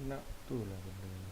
Nak tu lah benda ni.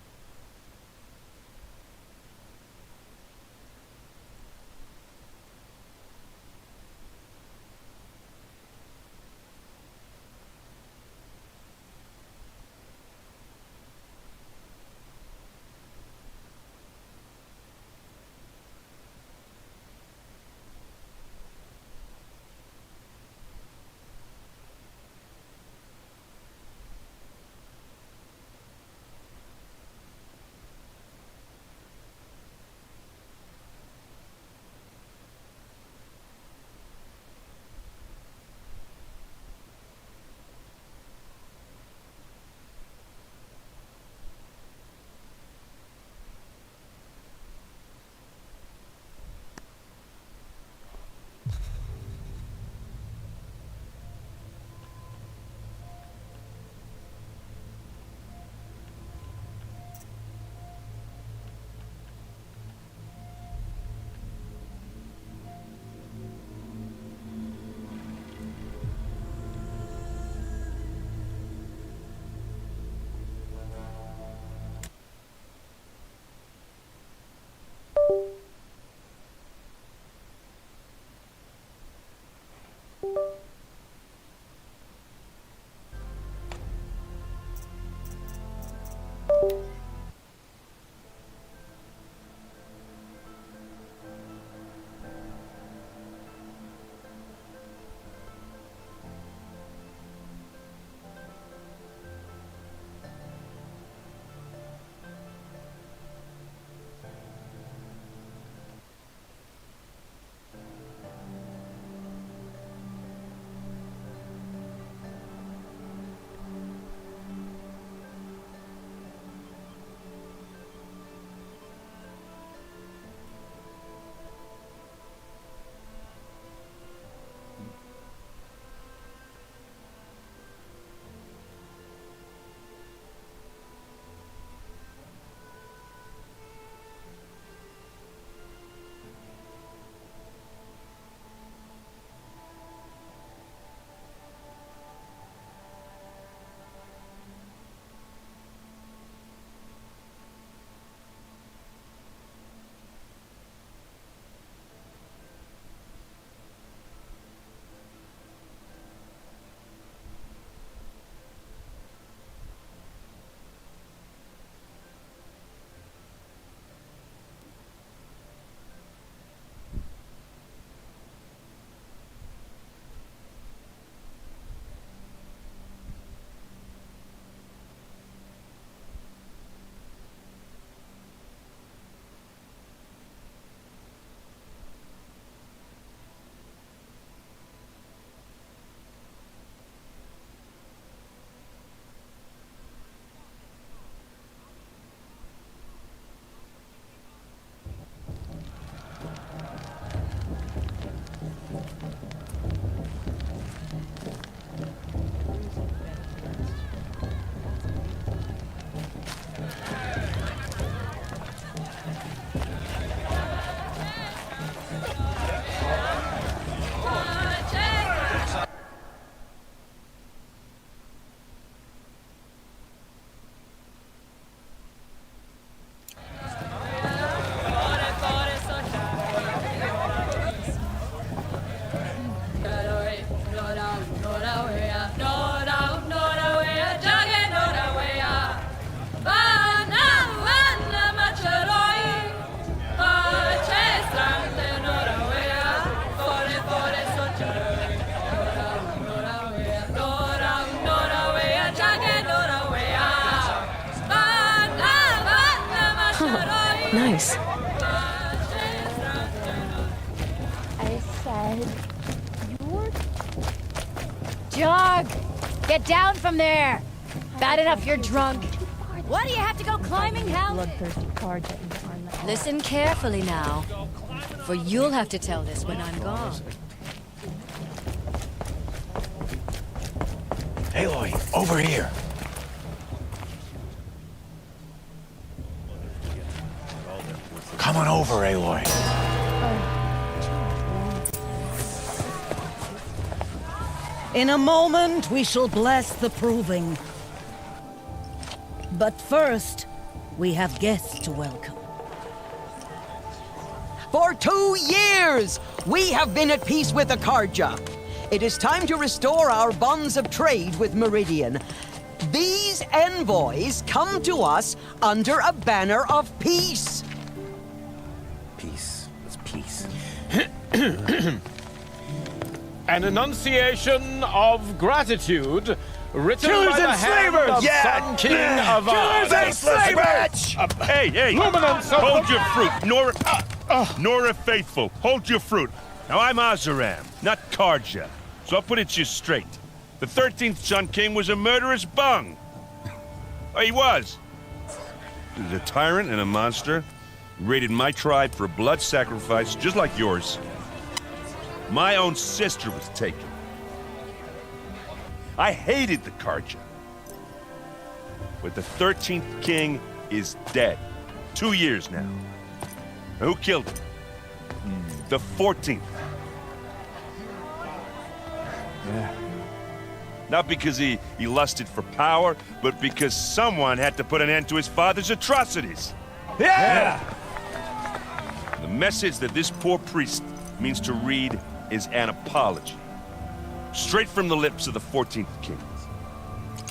Nice. I said, you're... Jog! Get down from there! Bad enough you're drunk. Why do you have to go climbing houses? Listen carefully now, for you'll have to tell this when I'm gone. Aloy, over here. Come on over, Aloy. In a moment, we shall bless the proving. But first, we have guests to welcome. For 2 years, we have been at peace with the Karja. It is time to restore our bonds of trade with Meridian. These envoys come to us under a banner of peace. Peace. It's peace. An enunciation of gratitude written Killers by the and hand slavers! of Sun King Avad. Killers and slavers! Hey! Luminance of Hold the- your fruit! Nora Faithful, hold your fruit. Now, I'm Azaram, not Karja, so I'll put it to you straight. The 13th Sun King was a murderous bung. He was. He was a tyrant and a monster. Raided my tribe for a blood sacrifice, just like yours. My own sister was taken. I hated the Karja. But the 13th king is dead. 2 years now. Who killed him? The 14th. Yeah. Not because he lusted for power, but because someone had to put an end to his father's atrocities. Yeah! The message that this poor priest means to read is an apology. Straight from the lips of the 14th king.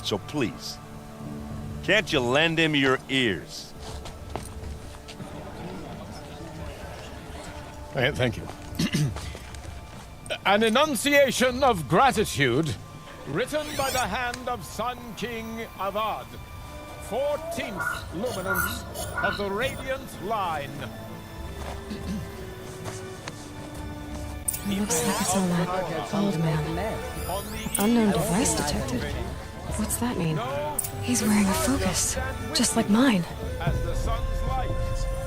So please, can't you lend him your ears? Thank you. An enunciation of gratitude written by the hand of Sun King Avad, 14th luminance of the Radiant Line. It looks like it's on that old man. Unknown device detected. What's that mean? He's wearing a focus, just like mine. As the sun's light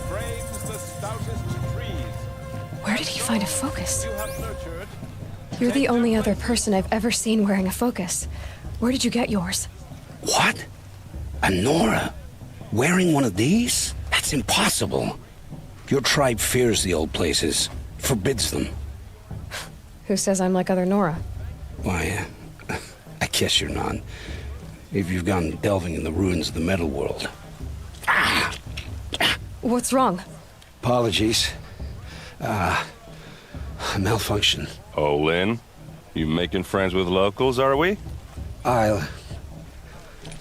frames the stoutest trees, Where did he find a focus? you have nurtured. You're the only other person I've ever seen wearing a focus. Where did you get yours? What? A Nora? Wearing one of these? That's impossible. Your tribe fears the old places, forbids them. Who says I'm like other Nora? Why, I guess you're not. If you've gone delving in the ruins of the metal world. What's wrong? Apologies. Malfunction. Oh, Lynn, you making friends with locals, are we? I'll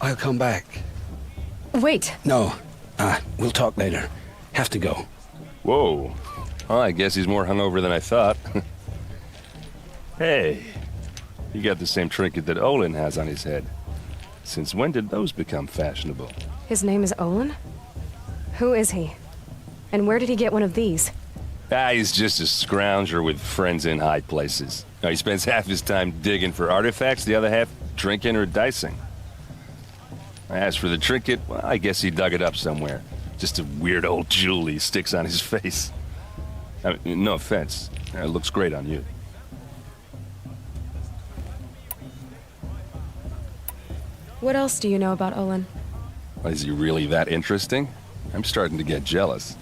come back. Wait. No, we'll talk later. Have to go. Whoa. Well, I guess he's more hungover than I thought. Hey, you got the same trinket that Olin has on his head. Since when did those become fashionable? His name is Olin? Who is he? And where did he get one of these? He's just a scrounger with friends in high places. Now, he spends half his time digging for artifacts, the other half drinking or dicing. As for the trinket, well, I guess he dug it up somewhere. Just a weird old jewel he sticks on his face. I mean, no offense. It looks great on you. What else do you know about Olin? Is he really that interesting? I'm starting to get jealous.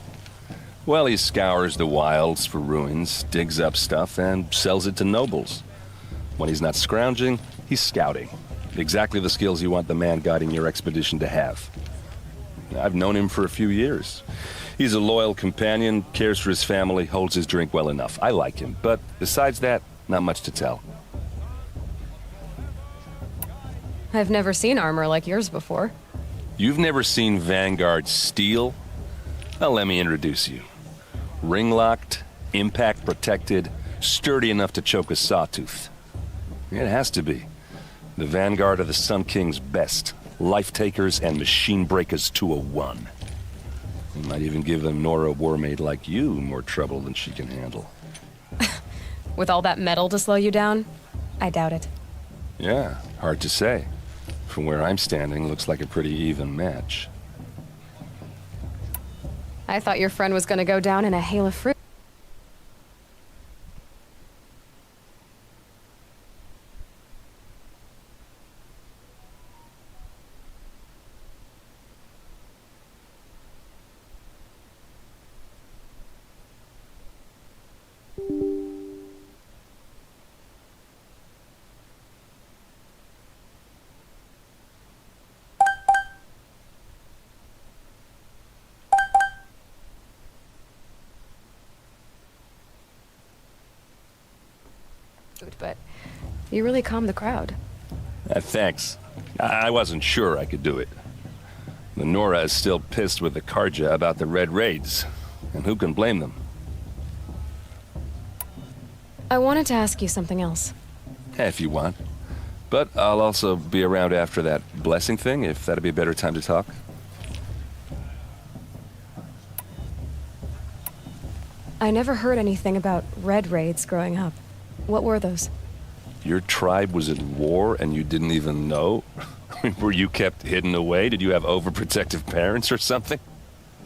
Well, he scours the wilds for ruins, digs up stuff, and sells it to nobles. When he's not scrounging, he's scouting. Exactly the skills you want the man guiding your expedition to have. I've known him for a few years. He's a loyal companion, cares for his family, holds his drink well enough. I like him, but besides that, not much to tell. I've never seen armor like yours before. You've never seen Vanguard steel? Well, let me introduce you. Ring-locked, impact-protected, sturdy enough to choke a sawtooth. It has to be. The Vanguard of the Sun King's best. Life-takers and machine breakers to a one. Might even give a Nora warmaid like you more trouble than she can handle. With all that metal to slow you down? I doubt it. Yeah, hard to say. From where I'm standing, looks like a pretty even match. I thought your friend was gonna go down in a hail of fruit. But you really calmed the crowd. Thanks. I wasn't sure I could do it. The Nora is still pissed with the Karja about the Red Raids, and who can blame them? I wanted to ask you something else. If you want. But I'll also be around after that blessing thing, if that'd be a better time to talk. I never heard anything about Red Raids growing up. What were those? Your tribe was at war and you didn't even know? Were you kept hidden away? Did you have overprotective parents or something?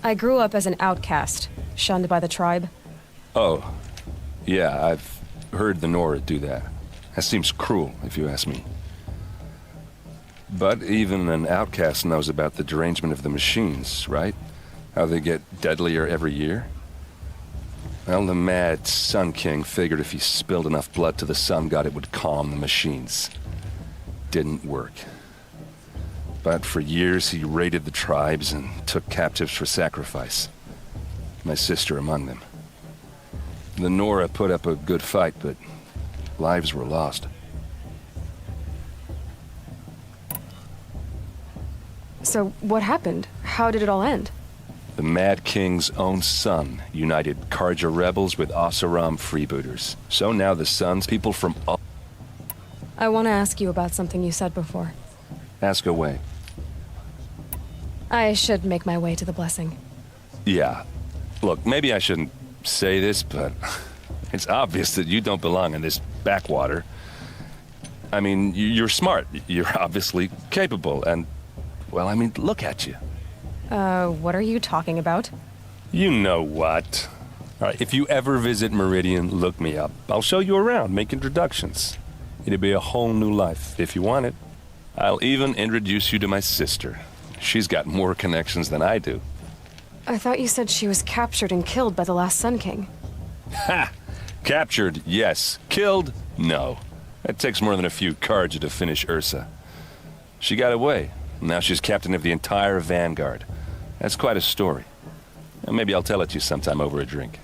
I grew up as an outcast, shunned by the tribe. Oh, yeah, I've heard the Nora do that. That seems cruel, if you ask me. But even an outcast knows about the derangement of the machines, right? How they get deadlier every year? Well, the mad Sun King figured if he spilled enough blood to the Sun God, it would calm the machines. Didn't work. But for years, he raided the tribes and took captives for sacrifice. My sister among them. The Nora put up a good fight, but lives were lost. So what happened? How did it all end? The Mad King's own son united Karja rebels with Oseram freebooters. So now the Sun's people from all... I want to ask you about something you said before. Ask away. I should make my way to the blessing. Yeah. Look, maybe I shouldn't say this, but it's obvious that you don't belong in this backwater. I mean, you're smart. You're obviously capable, and... well, I mean, look at you. What are you talking about? You know what. All right, if you ever visit Meridian, look me up. I'll show you around, make introductions. It'll be a whole new life, if you want it. I'll even introduce you to my sister. She's got more connections than I do. I thought you said she was captured and killed by the last Sun King. Ha! Captured, yes. Killed, no. That takes more than a few Karja to finish Ursa. She got away. Now she's captain of the entire Vanguard. That's quite a story. And maybe I'll tell it to you sometime over a drink.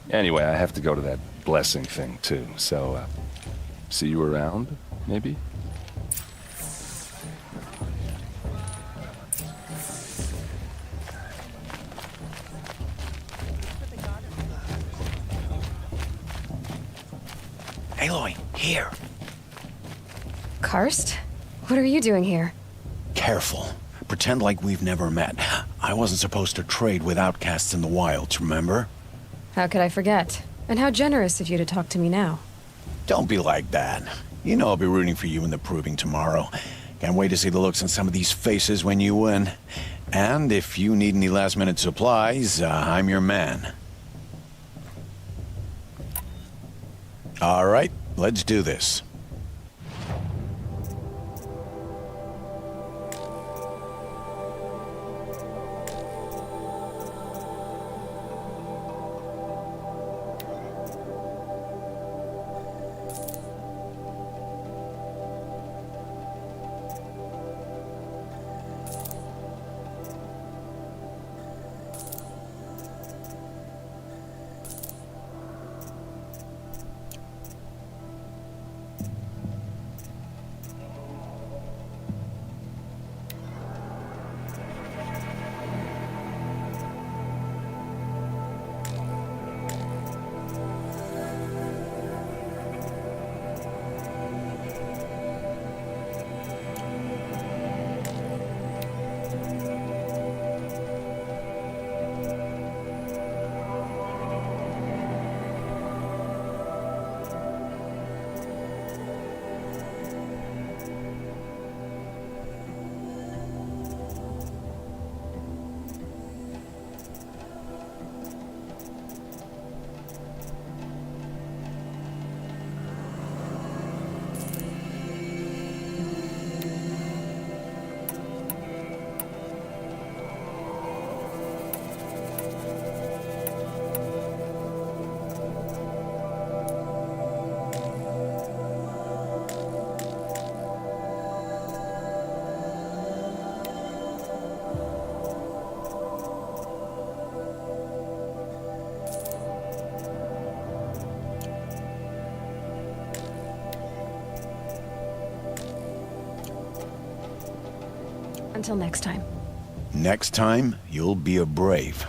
Anyway, I have to go to that blessing thing, too. So, see you around, maybe? Aloy, here. Karst? What are you doing here? Careful. Pretend like we've never met. I wasn't supposed to trade with outcasts in the wilds, remember? How could I forget? And how generous of you to talk to me now. Don't be like that. You know I'll be rooting for you in the proving tomorrow. Can't wait to see the looks on some of these faces when you win. And if you need any last-minute supplies, I'm your man. All right, let's do this. until next time. Next time, you'll be a brave.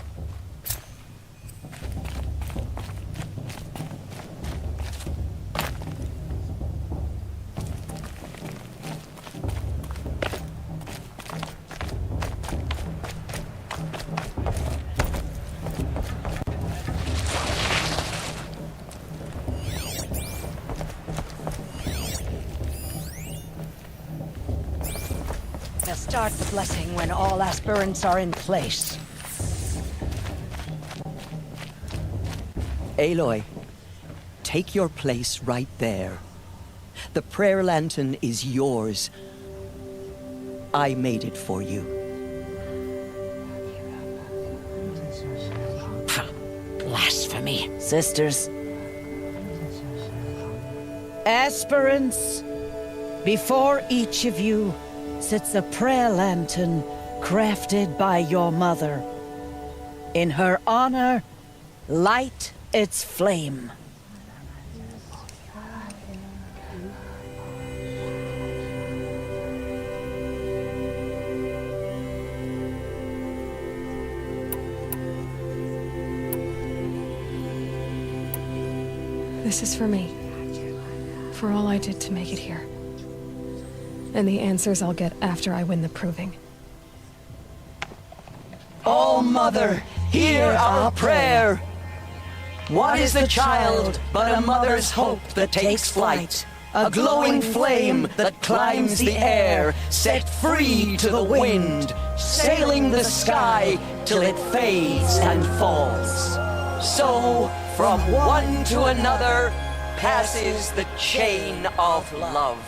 Now start the blessing when all aspirants are in place. Aloy, take your place right there. The prayer lantern is yours. I made it for you. Blasphemy. Sisters. Aspirants, before each of you sits a prayer lantern crafted by your mother. In her honor, light its flame. This is for me. For all I did to make it here. And the answers I'll get after I win the proving. Oh, Mother, hear our prayer. What is the child but a mother's hope that takes flight? A glowing flame that climbs the air, set free to the wind, sailing the sky till it fades and falls. So, from one to another, passes the chain of love.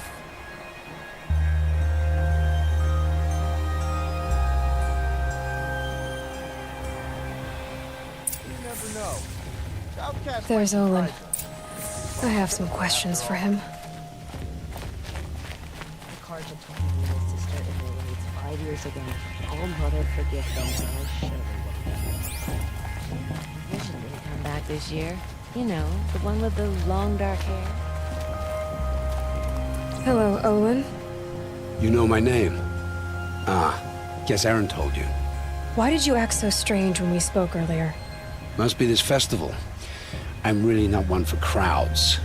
There's Olin. I have some questions for him. The Karja told me my sister Emily's 5 years ago. Oh, Mother, forgive them, but I surely will. Vision didn't come back this year. You know, the one with the long dark hair. Hello, Olin. You know my name? Ah, guess Aaron told you. Why did you act so strange when we spoke earlier? Must be this festival. I'm really not one for crowds.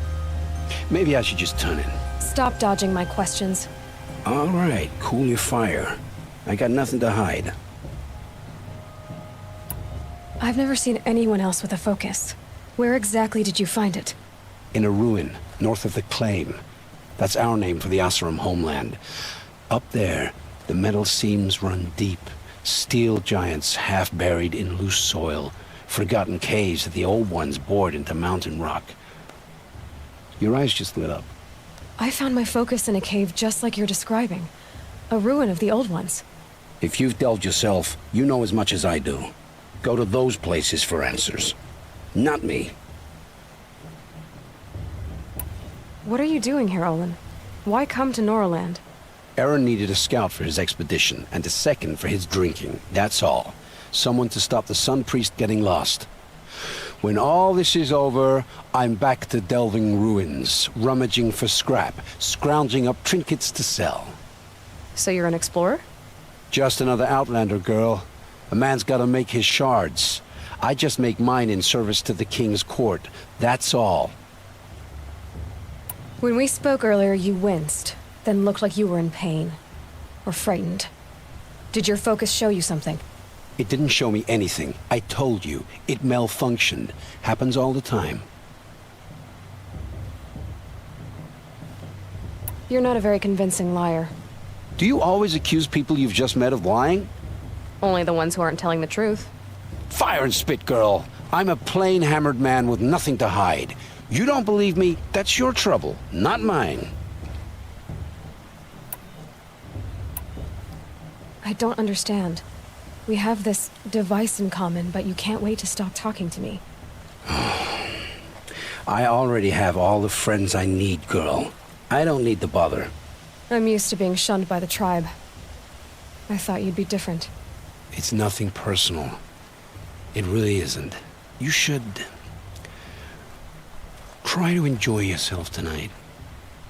Maybe I should just turn in. Stop dodging my questions. All right, cool your fire. I got nothing to hide. I've never seen anyone else with a focus. Where exactly did you find it? In a ruin, north of the Claim. That's our name for the Oseram homeland. Up there, the metal seams run deep. Steel giants half buried in loose soil. Forgotten caves that the old ones bored into mountain rock. Your eyes just lit up. I found my focus in a cave just like you're describing. A ruin of the old ones. If you've delved yourself, you know as much as I do. Go to those places for answers. Not me. What are you doing here, Olin? Why come to Norland? Aaron needed a scout for his expedition, and a second for his drinking. That's all. Someone to stop the Sun Priest getting lost. When all this is over, I'm back to delving ruins, rummaging for scrap, scrounging up trinkets to sell. So you're an explorer? Just another Outlander, girl. A man's gotta make his shards. I just make mine in service to the King's court. That's all. When we spoke earlier, you winced, then looked like you were in pain. Or frightened. Did your focus show you something? It didn't show me anything. I told you. It malfunctioned. Happens all the time. You're not a very convincing liar. Do you always accuse people you've just met of lying? Only the ones who aren't telling the truth. Fire and spit, girl. I'm a plain hammered man with nothing to hide. You don't believe me? That's your trouble, not mine. I don't understand. We have this device in common, but you can't wait to stop talking to me. I already have all the friends I need, girl. I don't need the bother. I'm used to being shunned by the tribe. I thought you'd be different. It's nothing personal. It really isn't. You should try to enjoy yourself tonight.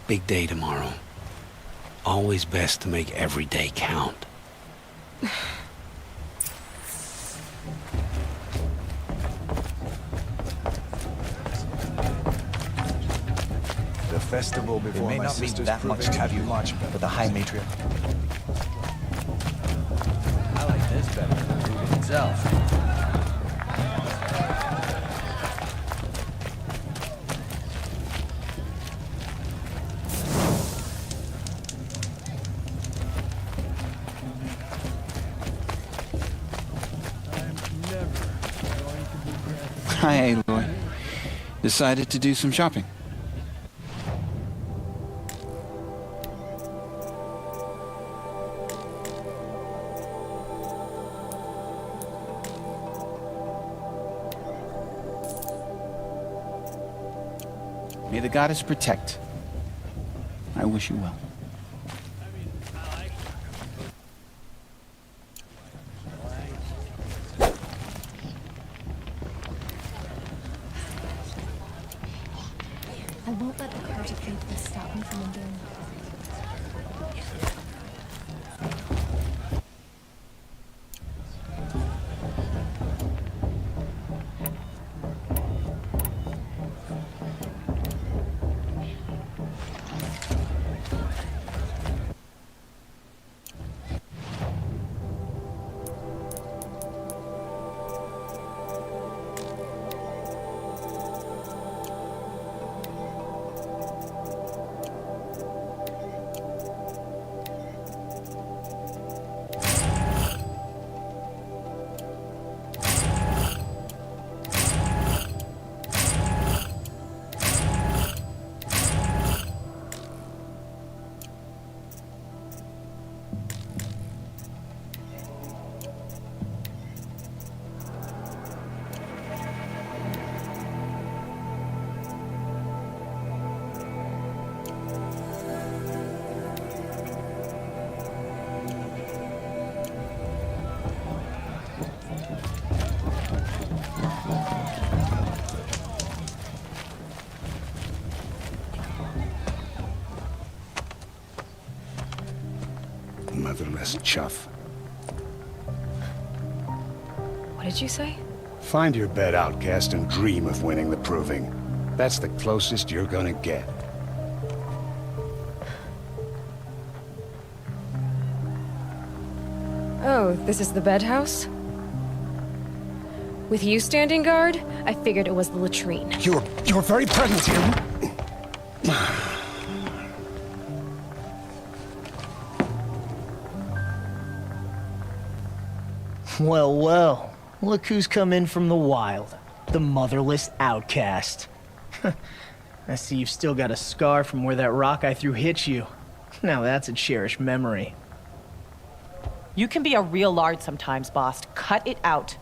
Big day tomorrow. Always best to make every day count. The festival before It may my not be sister's that much proving to taboo, be much better. but the High Matriarch. I like this better than the movie itself. Hi, Aloy. Decided to do some shopping. May the goddess protect. I wish you well. I won't let the Carja faithful stop me from enduring. Motherless chuff. What did you say? Find your bed, outcast, and dream of winning the proving. That's the closest you're gonna get. Oh, this is the bedhouse? With you standing guard, I figured it was the latrine. You're very pregnant here. Well, well. Look who's come in from the wild. The motherless outcast. I see you've still got a scar from where that rock I threw hit you. Now that's a cherished memory. You can be a real lard sometimes, boss. Cut it out.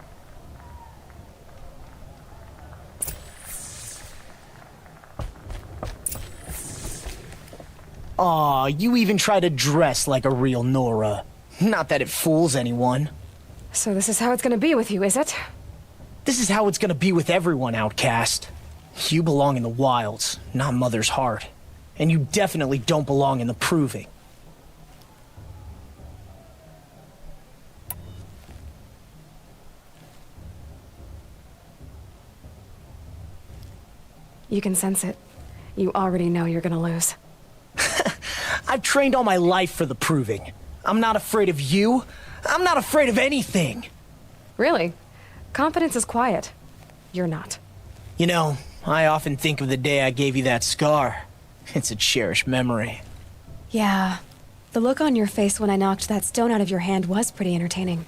Aw, you even try to dress like a real Nora. Not that it fools anyone. So this is how it's gonna be with you, is it? This is how it's gonna be with everyone, outcast. You belong in the wilds, not Mother's heart. And you definitely don't belong in the proving. You can sense it. You already know you're gonna lose. I've trained all my life for the proving. I'm not afraid of you. I'm not afraid of anything. Really? Confidence is quiet. You're not. You know, I often think of the day I gave you that scar. It's a cherished memory. Yeah. The look on your face when I knocked that stone out of your hand was pretty entertaining.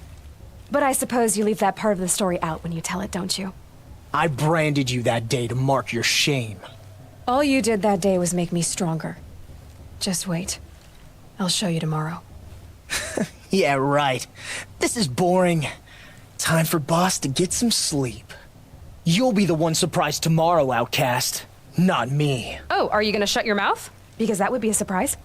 But I suppose you leave that part of the story out when you tell it, don't you? I branded you that day to mark your shame. All you did that day was make me stronger. Just wait. I'll show you tomorrow. Yeah, right. This is boring. Time for Boss to get some sleep. You'll be the one surprised tomorrow, outcast. Not me. Oh, are you gonna shut your mouth? Because that would be a surprise.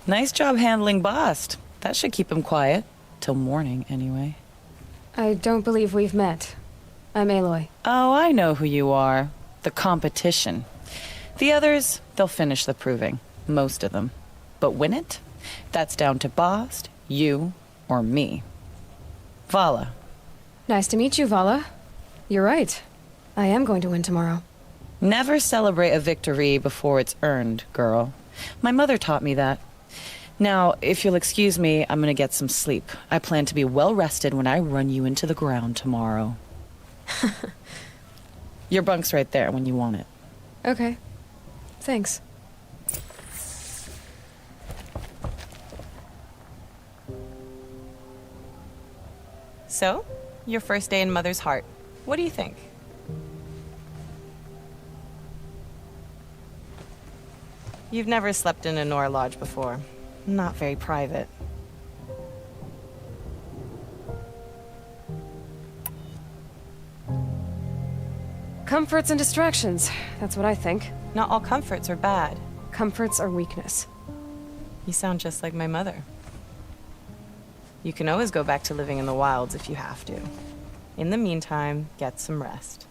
Nice job handling Bast. That should keep him quiet. Till morning, anyway. I don't believe we've met. I'm Aloy. Oh, I know who you are. the competition. The others, they'll finish the proving. Most of them. But win it? That's down to Bast, you, or me. Vala. Nice to meet you, Vala. You're right. I am going to win tomorrow. Never celebrate a victory before it's earned, girl. My mother taught me that. Now, if you'll excuse me, I'm gonna get some sleep. I plan to be well rested when I run you into the ground tomorrow. Your bunk's right there when you want it. Okay. Thanks. So, your first day in Mother's Heart. What do you think? You've never slept in a Nora Lodge before. Not very private. Comforts and distractions. That's what I think. Not all comforts are bad. Comforts are weakness. You sound just like my mother. You can always go back to living in the wilds if you have to. In the meantime, get some rest.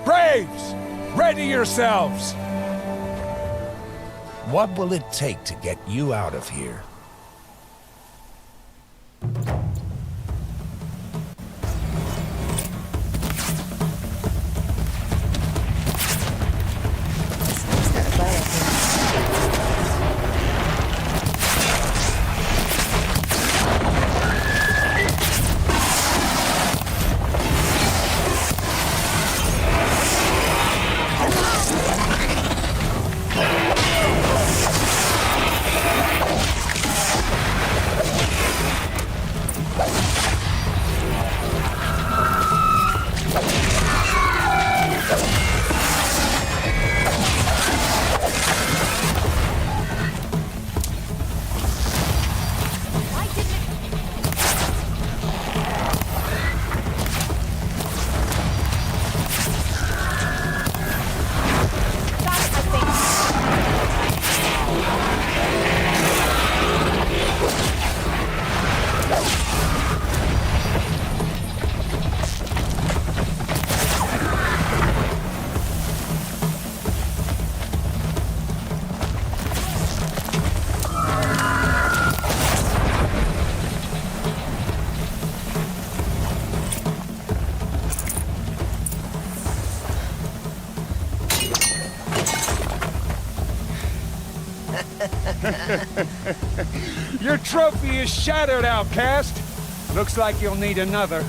Braves! Ready yourselves! What will it take to get you out of here? Your trophy is shattered, outcast. Looks like you'll need another.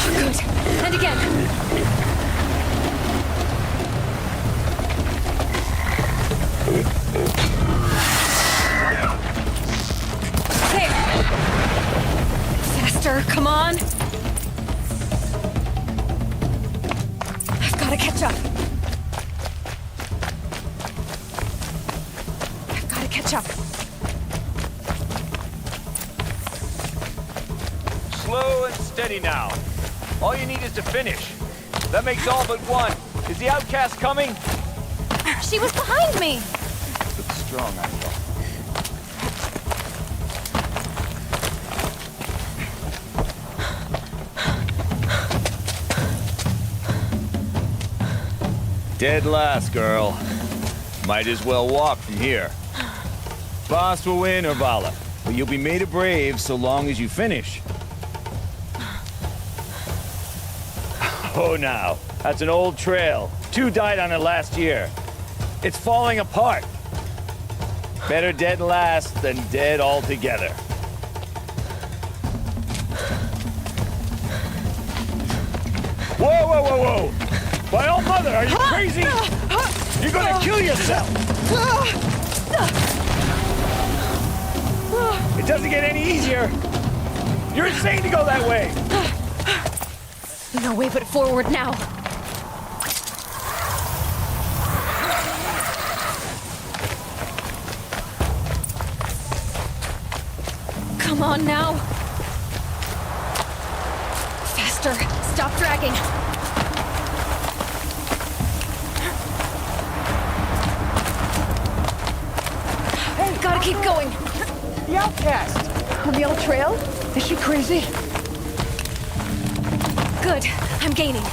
Good. And again. There. Faster, come on. I've got to catch up. I've got to catch up. Slow and steady now. All you need is to finish. That makes all but one. Is the outcast coming? She was behind me. Looks strong, I thought. Dead last, girl. Might as well walk from here. Boss will win, Urvala, but you'll be made a brave so long as you finish. Oh, now, that's an old trail. 2 died on it last year. It's falling apart. Better dead last than dead altogether. Whoa, whoa, whoa, whoa! By all mother, are you crazy? You're gonna kill yourself! It doesn't get any easier! You're insane to go that way! No way but forward now. Come on now. Faster. Stop dragging. Hey, gotta keep going. The outcast! On the old trail? Is she crazy? Good. I'm gaining.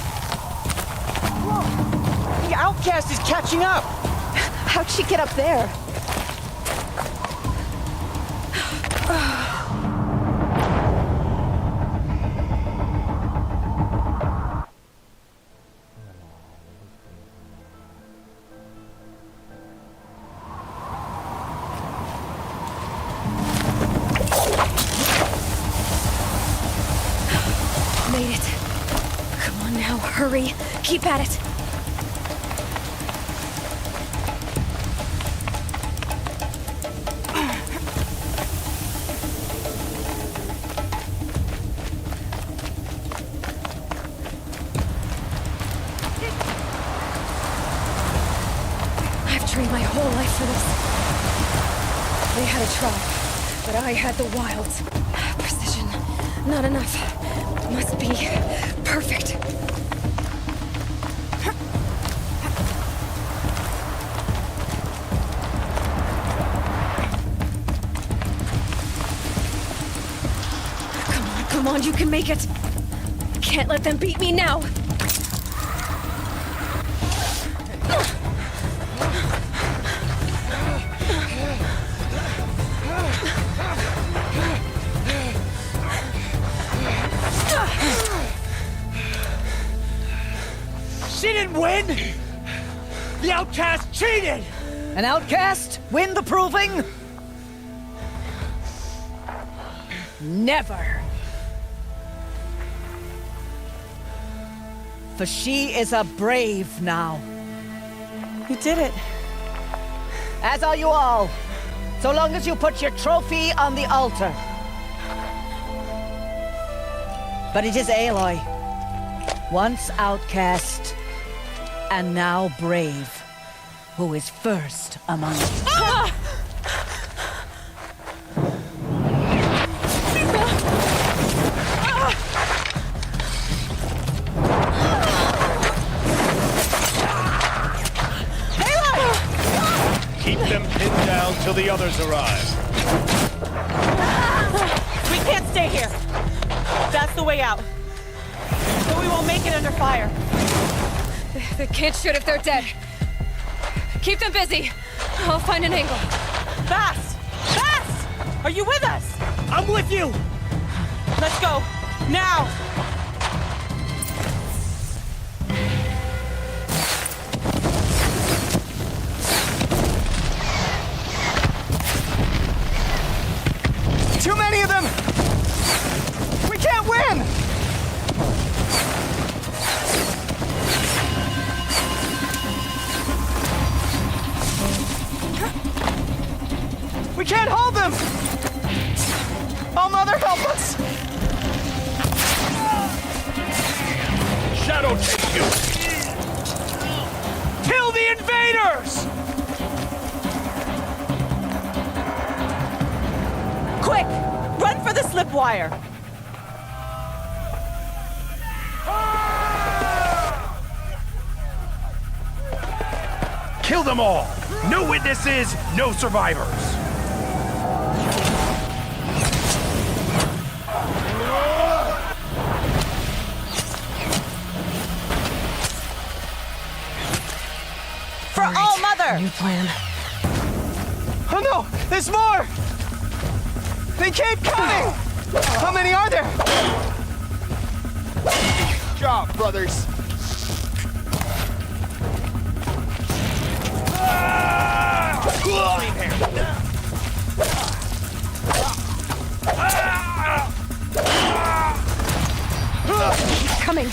Whoa! The outcast is catching up! How'd she get up there? Made it. Come on now, hurry. Keep at it. I've trained my whole life for this. They had a tribe, but I had the wilds. Precision, not enough. Must be perfect. Come on, you can make it. Can't let them beat me now. She didn't win! The outcast cheated! An outcast? Win the proving? Never. For she is a brave now. You did it. As are you all. So long as you put your trophy on the altar. But it is Aloy. Once outcast, and now brave, who is first among us. Ah! Keep them pinned down till the others arrive. We can't stay here. That's the way out. But we won't make it under fire. They can't shoot if they're dead. Keep them busy. I'll find an angle. Fast! Fast! Are you with us? I'm with you! Let's go. Now! Too many of them! We can't win! We can't hold them! Oh, Mother, help us! Shadow take you! Kill the invaders! Quick! Run for the slip wire! Kill them all! No witnesses, no survivors! there! New plan. Oh no! There's more! They keep coming! How many are there? Good job, brothers. He's coming.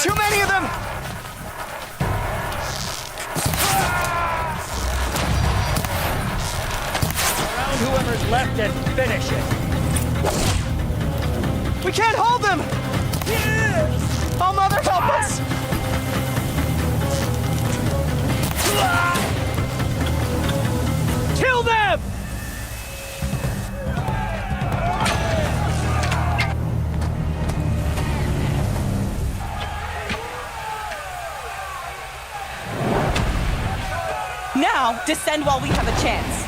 Too many of them! Round whoever's left and finish it. We can't hold them! Oh, Mother, help us! Kill them! Now, descend while we have a chance.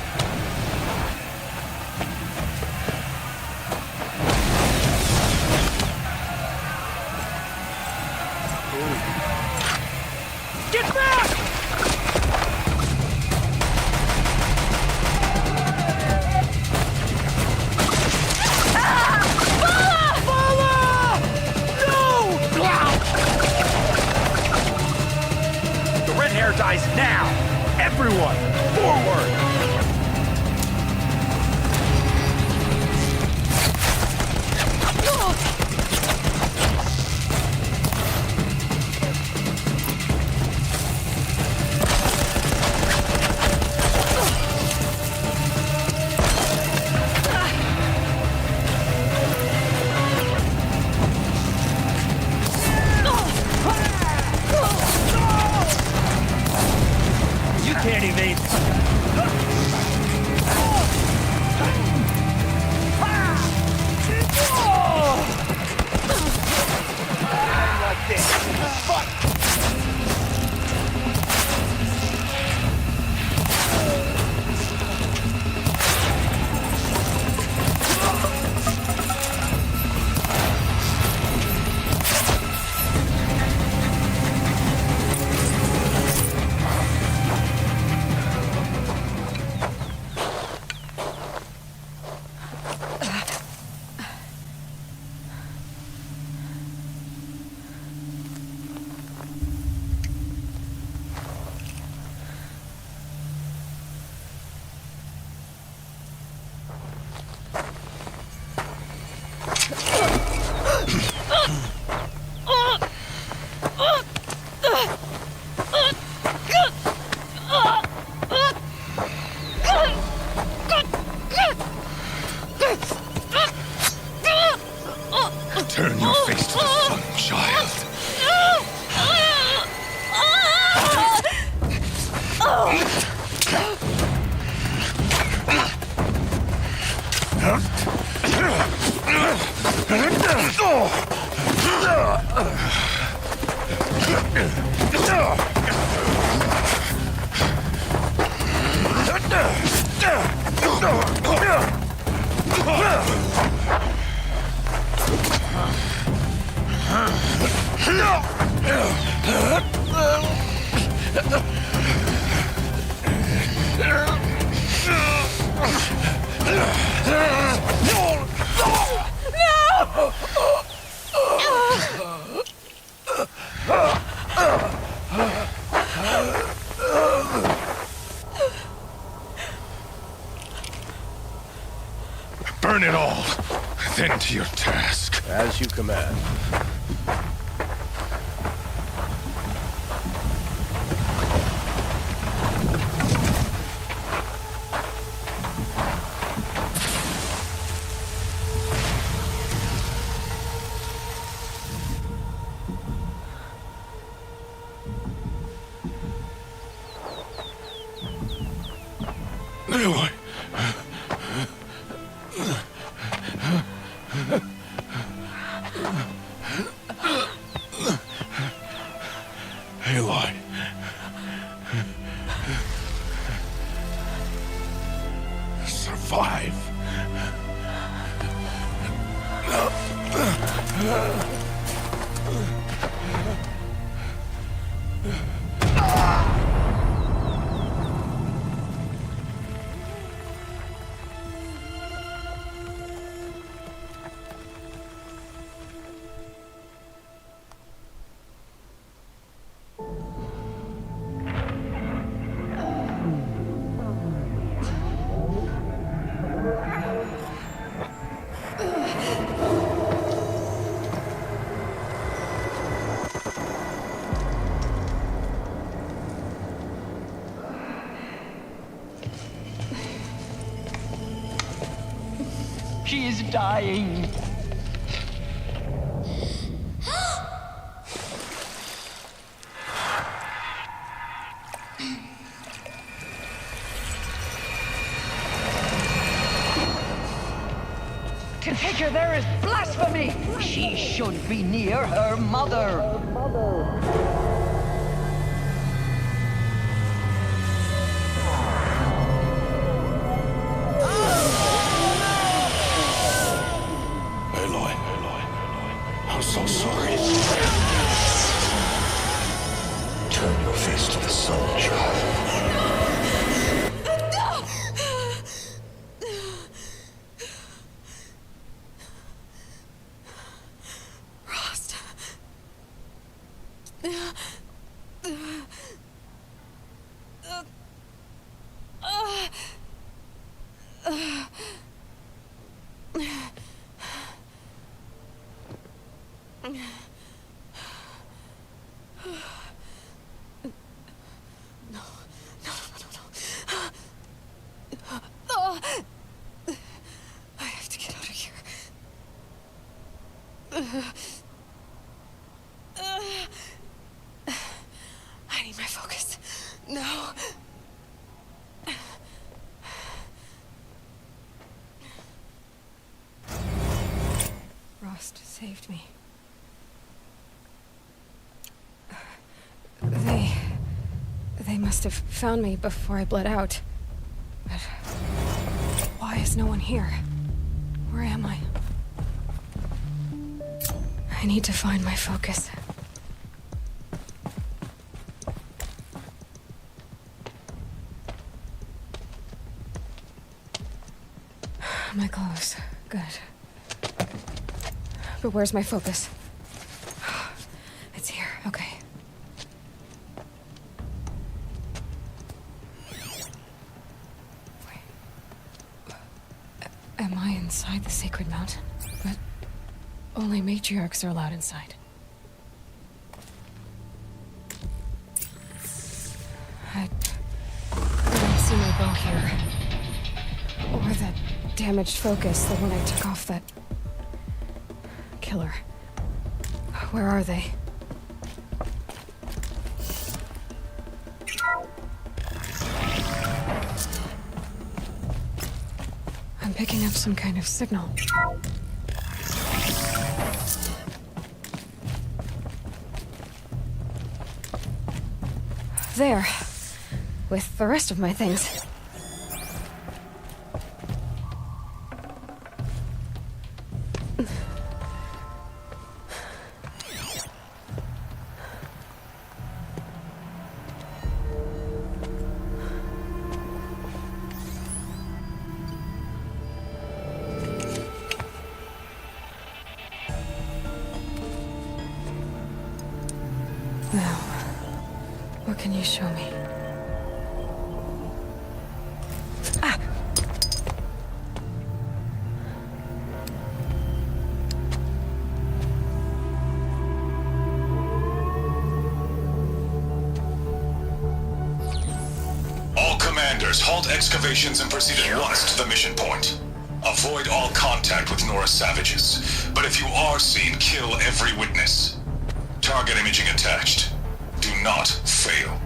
Get back! The red hair dies now! Everyone, forward! You can't evade this. Like this. Fuck! Turn your face to the sun, child. Burn it all, then to your task. As you command. Aloy. Aloy. Survive. She is dying. To take her there is blasphemy. She should be near her mother. I'm so sorry. Turn your face to the sun, child. Rost. I have to get out of here. I need my focus. No. Rost saved me. They must have found me before I bled out. But why is no one here? Where am I? I need to find my focus. My clothes. Good. But where's my focus? It's here. Okay. Am I inside the sacred mountain? But only matriarchs are allowed inside. I don't see my bow here. Or that damaged focus, the one I took off that killer. Where are they? I'm picking up some kind of signal. There. With the rest of my things. Now, what can you show me? Ah! All commanders, halt excavations and proceed at once to the mission point. Avoid all contact with Nora savages, but if you are seen, kill every witness. Target imaging attached. Do not fail.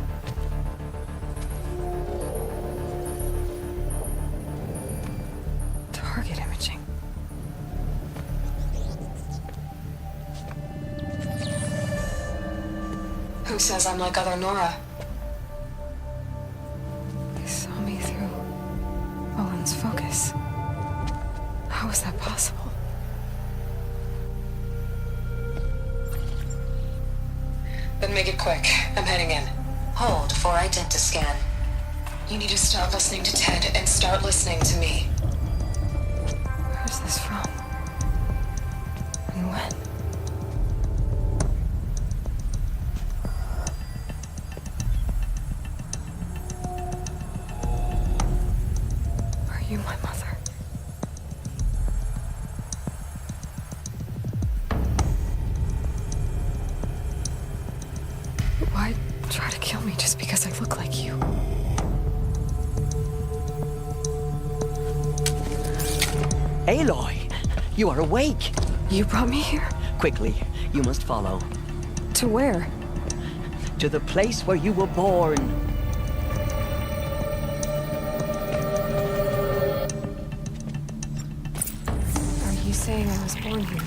Target imaging. Who says I'm like other Nora? They saw me through Owen's focus. How is that possible? Then make it quick. I'm heading in. Hold for identiscan. You need to stop listening to Ted and start listening to me. Where's this from? And when? Are you my mother? Why try to kill me just because I look like you? Aloy, you are awake. You brought me here? Quickly, you must follow. To where? To the place where you were born. Are you saying I was born here?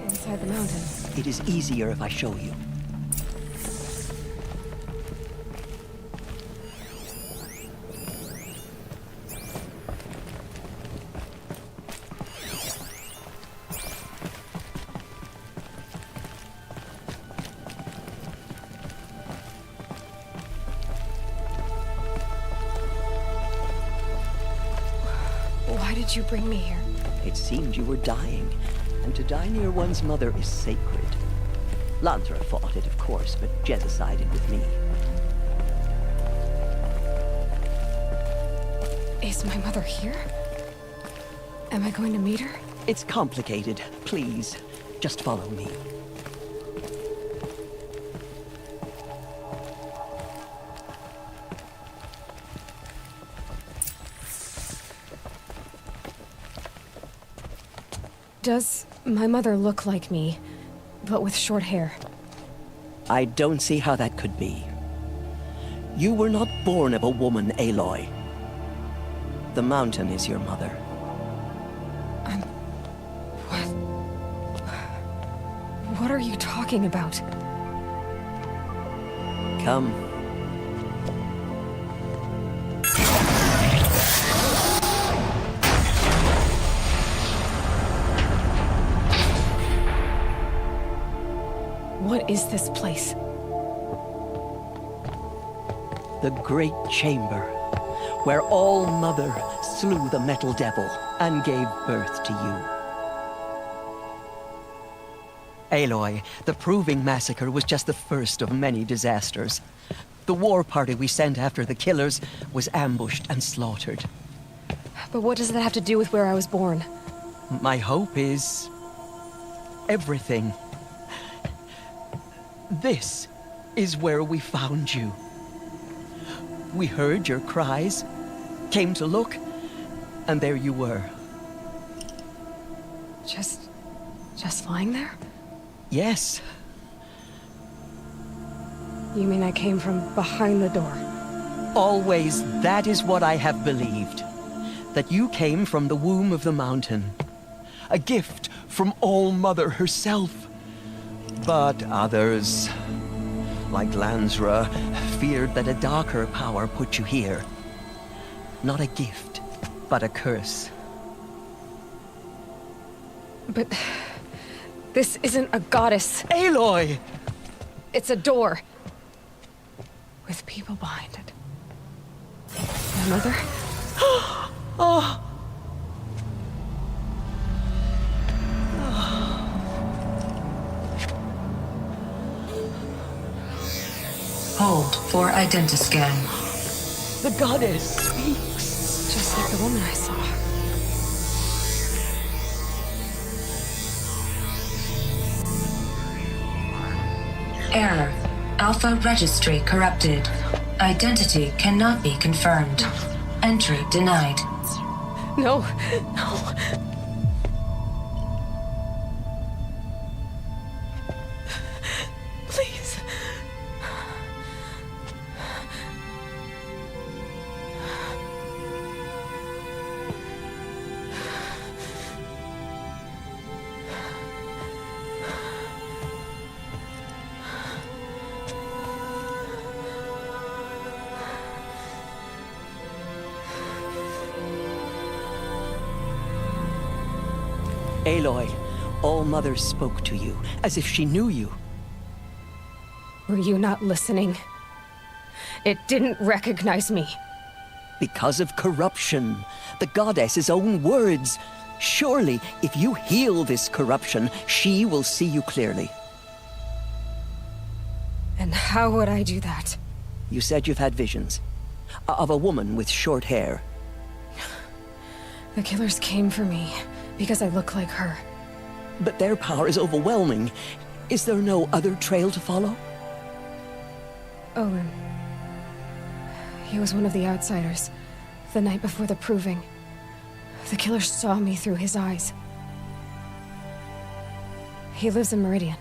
Inside the mountain. It is easier if I show you. Why did you bring me here? It seemed you were dying, and to die near one's mother is sacred. Lansra fought it, of course, but Jezza sided with me. Is my mother here? Am I going to meet her? It's complicated. Please, just follow me. Does my mother look like me, but with short hair? I don't see how that could be. You were not born of a woman, Aloy. The mountain is your mother. What are you talking about? Come. What is this place? The Great Chamber, where All-Mother slew the Metal Devil and gave birth to you. Aloy, the Proving Massacre was just the first of many disasters. The war party we sent after the killers was ambushed and slaughtered. But what does that have to do with where I was born? My hope is everything. This is where we found you. We heard your cries, came to look, and there you were. Just lying there? Yes. You mean I came from behind the door? Always, that is what I have believed. That you came from the womb of the mountain. A gift from All-Mother herself. But others, like Lansra, feared that a darker power put you here. Not a gift, but a curse. But This isn't a goddess. Aloy! It's a door. With people behind it. My mother? Oh! Hold for identiscan. The goddess speaks. Just like the woman I saw. Error. Alpha registry corrupted. Identity cannot be confirmed. Entry denied. No, no. Please. Aloy, All-Mother spoke to you, as if she knew you. Were you not listening? It didn't recognize me. Because of corruption. The goddess's own words. Surely, if you heal this corruption, she will see you clearly. And how would I do that? You said you've had visions. Of a woman with short hair. The killers came for me because I look like her. But their power is overwhelming. Is there no other trail to follow? Owen. He was one of the outsiders. The night before the proving. The killer saw me through his eyes. He lives in Meridian.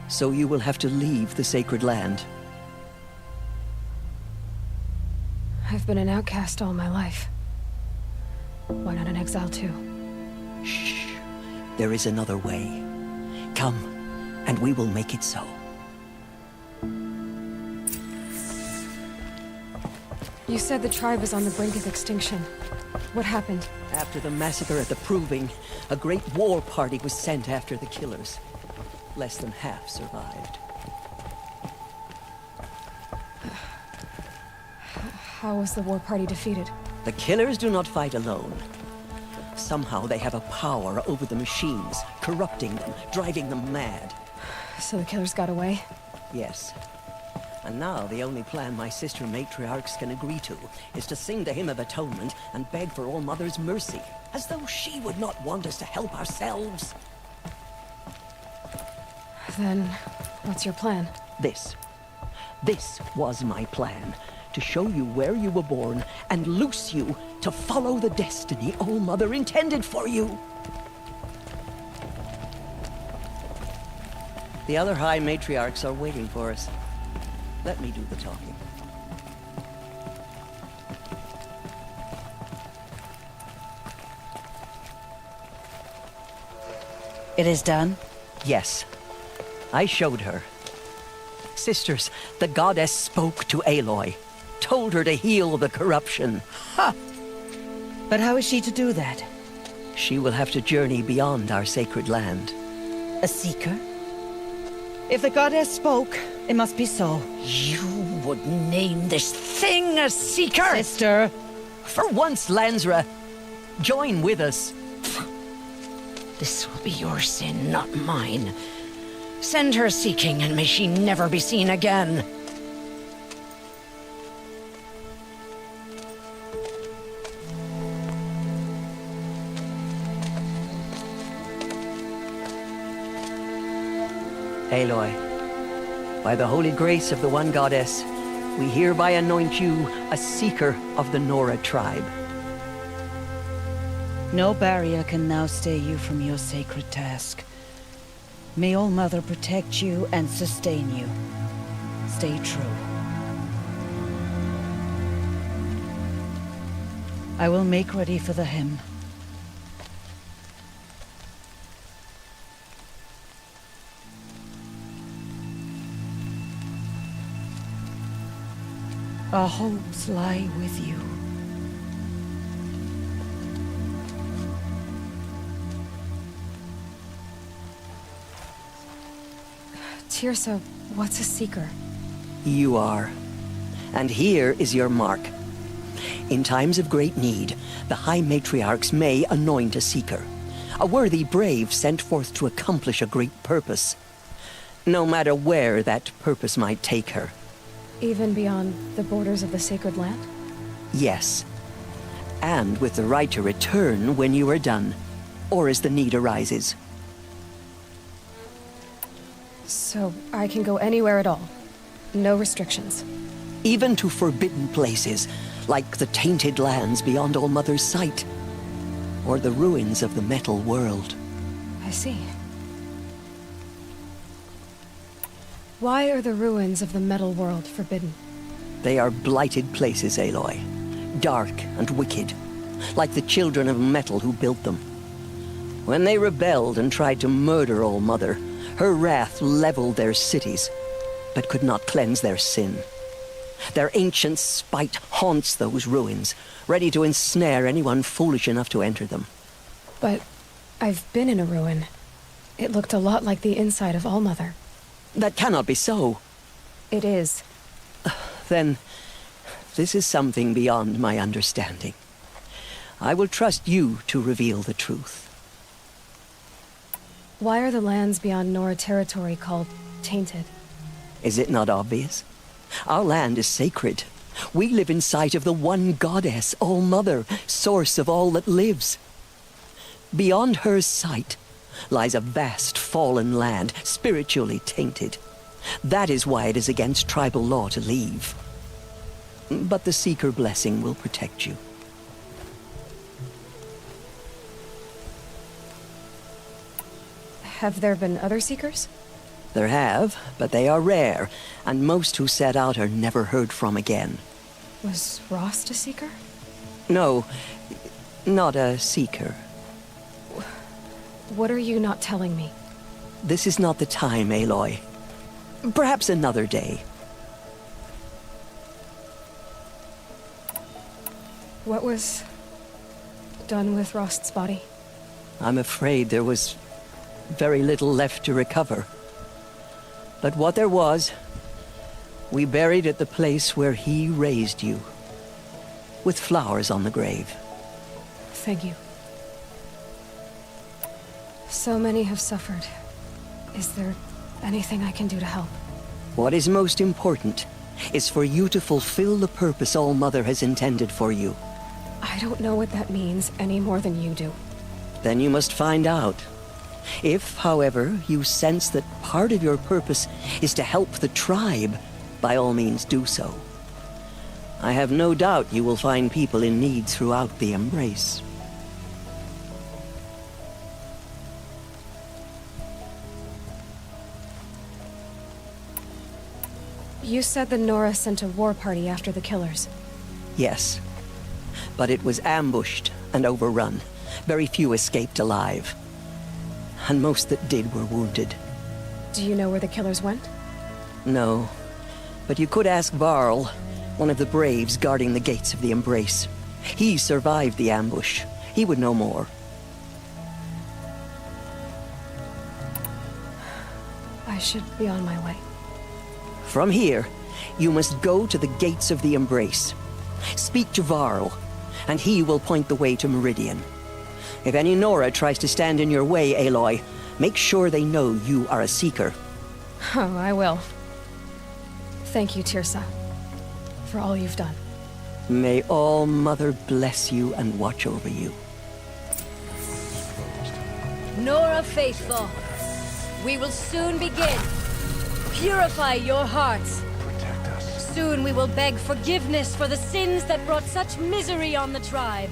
So you will have to leave the sacred land. I've been an outcast all my life. Why not an exile too? Shh. There is another way. Come, and we will make it so. You said the tribe is on the brink of extinction. What happened? After the massacre at the Proving, a great war party was sent after the killers. Less than half survived. How was the war party defeated? The killers do not fight alone. Somehow they have a power over the machines, corrupting them, driving them mad. So the killers got away? Yes. And now the only plan my sister matriarchs can agree to is to sing the hymn of atonement and beg for All-Mother's mercy, as though she would not want us to help ourselves. Then, what's your plan? This. This was my plan. To show you where you were born and loose you to follow the destiny All-Mother intended for you. The other High Matriarchs are waiting for us. Let me do the talking. It is done? Yes. I showed her. Sisters, the goddess spoke to Aloy. Told her to heal the corruption. Ha! But how is she to do that? She will have to journey beyond our sacred land. A seeker? If the goddess spoke, it must be so. You would name this thing a seeker? Sister! For once, Lansra, join with us. This will be your sin, not mine. Send her seeking, and may she never be seen again. Aloy, by the holy grace of the one goddess, we hereby anoint you a seeker of the Nora tribe. No barrier can now stay you from your sacred task. May All-Mother protect you and sustain you. Stay true. I will make ready for the hymn. Our hopes lie with you. Tirsa, what's a seeker? You are. And here is your mark. In times of great need, the High Matriarchs may anoint a seeker. A worthy brave sent forth to accomplish a great purpose. No matter where that purpose might take her. Even beyond the borders of the sacred land? Yes. And with the right to return when you are done, or as the need arises. So I can go anywhere at all? No restrictions? Even to forbidden places, like the tainted lands beyond All-Mother's sight. Or the ruins of the metal world. I see. Why are the ruins of the metal world forbidden? They are blighted places, Aloy. Dark and wicked, like the children of metal who built them. When they rebelled and tried to murder All-Mother, her wrath leveled their cities, but could not cleanse their sin. Their ancient spite haunts those ruins, ready to ensnare anyone foolish enough to enter them. But I've been in a ruin. It looked a lot like the inside of All-Mother. That cannot be so. It is. Then, this is something beyond my understanding. I will trust you to reveal the truth. Why are the lands beyond Nora territory called tainted? Is it not obvious? Our land is sacred. We live in sight of the one goddess, All-Mother, source of all that lives. Beyond her sight lies a vast fallen land, spiritually tainted. That is why it is against tribal law to leave. But the Seeker blessing will protect you. Have there been other Seekers? There have, but they are rare, and most who set out are never heard from again. Was Rost a Seeker? No, not a Seeker. What are you not telling me? This is not the time, Aloy. Perhaps another day. What was done with Rost's body? I'm afraid there was very little left to recover. But what there was, we buried at the place where he raised you, with flowers on the grave. Thank you. So many have suffered. Is there anything I can do to help? What is most important is for you to fulfill the purpose All-Mother has intended for you. I don't know what that means any more than you do. Then you must find out. If, however, you sense that part of your purpose is to help the tribe, by all means do so. I have no doubt you will find people in need throughout the Embrace. You said the Nora sent a war party after the killers. Yes. But it was ambushed and overrun. Very few escaped alive. And most that did were wounded. Do you know where the killers went? No. But you could ask Varl, one of the braves guarding the gates of the Embrace. He survived the ambush. He would know more. I should be on my way. From here, you must go to the gates of the Embrace. Speak to Varl, and he will point the way to Meridian. If any Nora tries to stand in your way, Aloy, make sure they know you are a Seeker. Oh, I will. Thank you, Tirsa, for all you've done. May All-Mother bless you and watch over you. Nora faithful, we will soon begin. Purify your hearts. Protect us. Soon we will beg forgiveness for the sins that brought such misery on the tribe.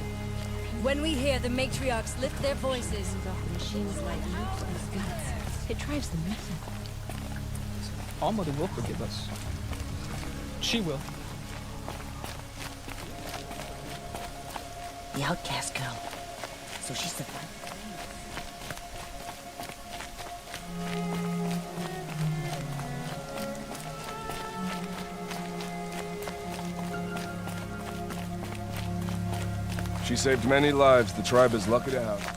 When we hear the matriarchs lift their voices, Machines like leaps and guts. It drives them mad. All-Mother will forgive us. She will. The outcast girl. So she survived. She saved many lives. The tribe is lucky to have her.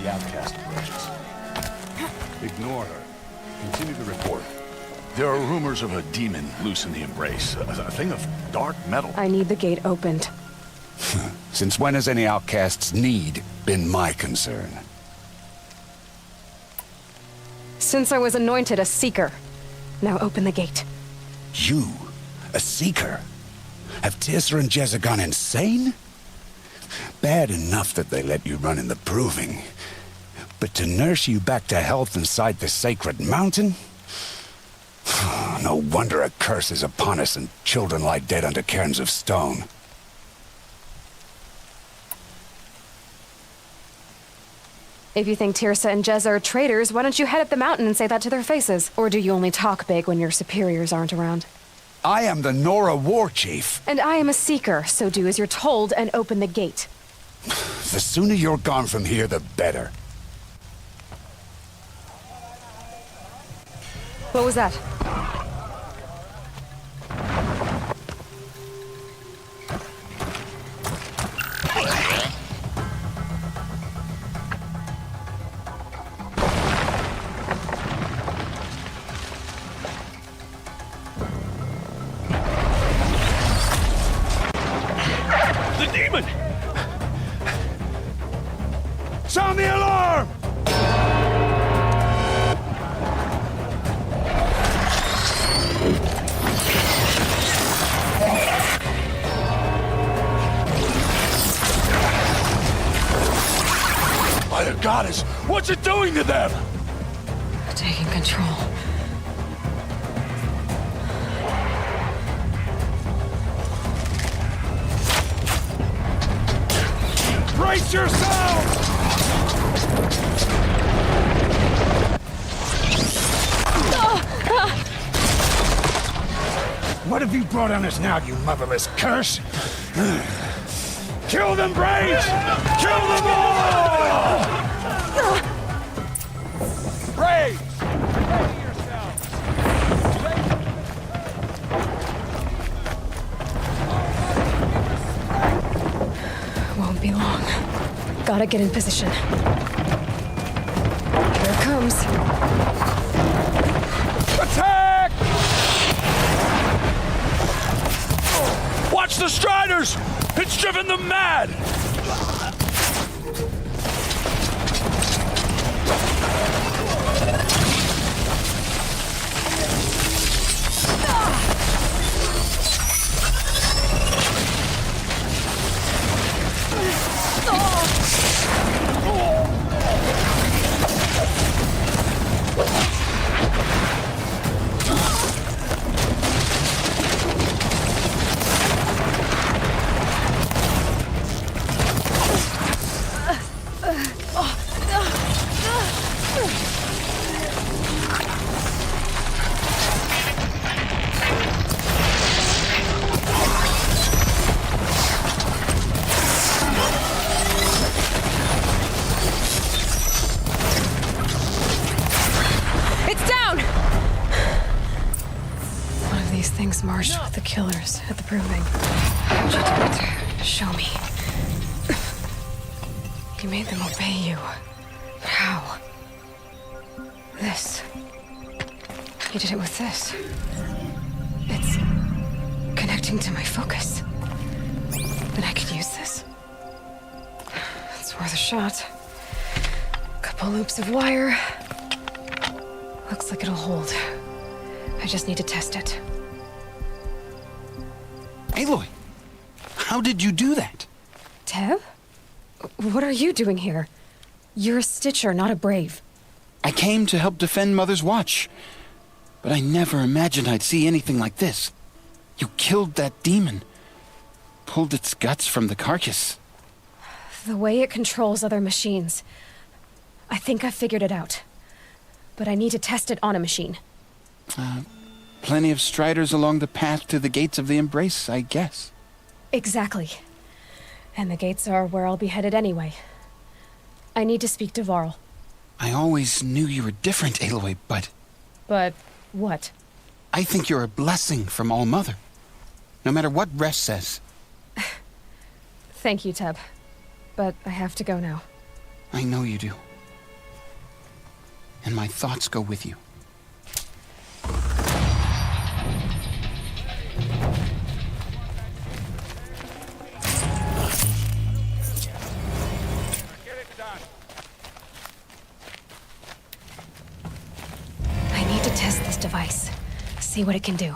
the outcast approaches. Ignore her. Continue the report. There are rumors of a demon loose in the Embrace. A thing of dark metal. I need the gate opened. Since when has any outcast's need been my concern? Since I was anointed a seeker. Now open the gate. You? A seeker? Have Tirsa and Jezza gone insane? Bad enough that they let you run in the proving. But to nurse you back to health inside the sacred mountain? No wonder a curse is upon us and children lie dead under cairns of stone. If you think Tirsa and Jezza are traitors, why don't you head up the mountain and say that to their faces? Or do you only talk big when your superiors aren't around? I am the Nora war chief. And I am a seeker, so do as you're told and open the gate. The sooner you're gone from here, the better. What was that? The demon! Sound the alarm! By the goddess, what's it doing to them? Taking control. Brace yourselves! What have you brought on us now, you motherless curse? Kill them, Braves! Kill them all! Braves! Ready yourselves! Won't be long. Gotta get in position. Here it comes. Attack! Watch the Striders! It's driven them mad! Marched with the killers at the proving. How'd you do it? Show me. You made them obey you. But how? This. You did it with this. It's connecting to my focus. Then I could use this. It's worth a shot. Couple loops of wire. Looks like it'll hold. I just need to test it. Aloy, how did you do that? Tev? What are you doing here? You're a Stitcher, not a Brave. I came to help defend Mother's Watch, but I never imagined I'd see anything like this. You killed that demon, pulled its guts from the carcass. The way it controls other machines. I think I figured it out. But I need to test it on a machine. Plenty of striders along the path to the gates of the Embrace, I guess. Exactly. And the gates are where I'll be headed anyway. I need to speak to Varl. I always knew you were different, Aloy, but... But what? I think you're a blessing from All-Mother. No matter what Resh says. Thank you, Teb. But I have to go now. I know you do. and my thoughts go with you. I need to test this device. See what it can do.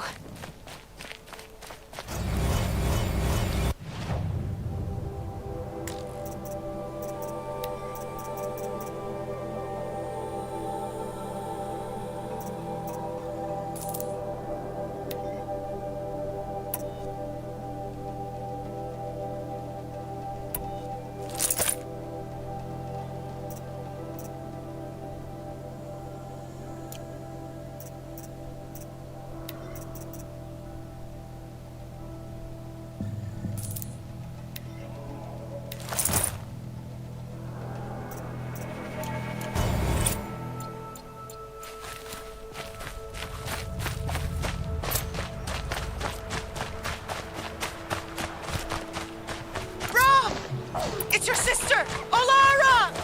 It's your sister, Olara!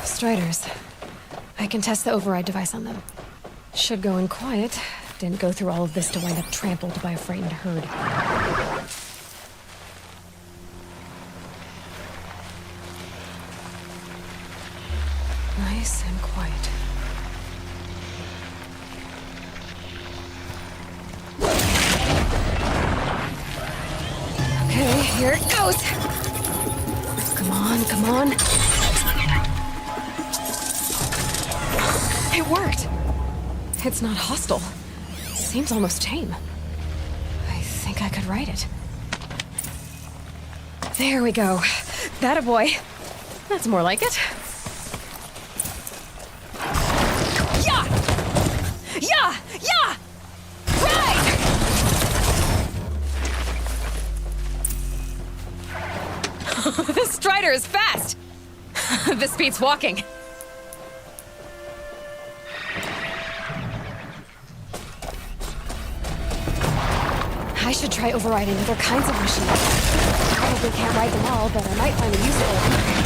Striders. I can test the override device on them. Should go in quiet. Didn't go through all of this to wind up trampled by a frightened herd. Nice and quiet. Okay, here it goes! Come on, come on. It worked! It's not hostile. Seems almost tame. I think I could ride it. There we go. That a boy. That's more like it. Yeah! Yeah! Yeah! Ride! This Strider is fast! This beats walking. I should try overriding other kinds of machines. Probably can't ride them all, but I might find a use for them.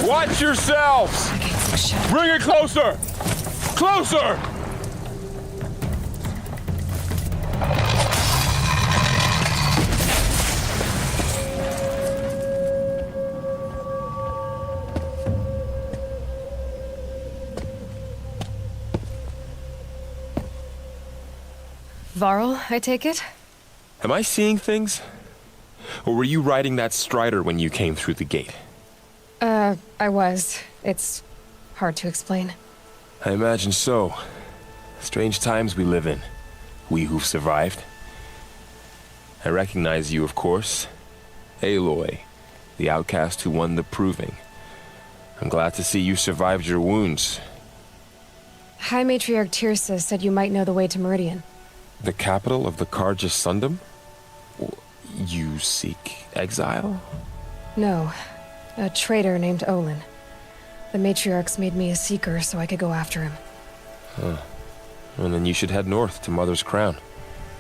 Watch yourselves! Bring it closer! Closer! Varl, I take it? Am I seeing things? Or were you riding that strider when you came through the gate? I was. It's hard to explain. I imagine so. Strange times we live in. We who've survived. I recognize you, of course. Aloy, the outcast who won the proving. I'm glad to see you survived your wounds. High Matriarch Tirsa said you might know the way to Meridian. The capital of the Carja Sundom? You seek exile? No. A traitor named Olin. The Matriarchs made me a seeker so I could go after him. Huh. And then you should head north to Mother's Crown.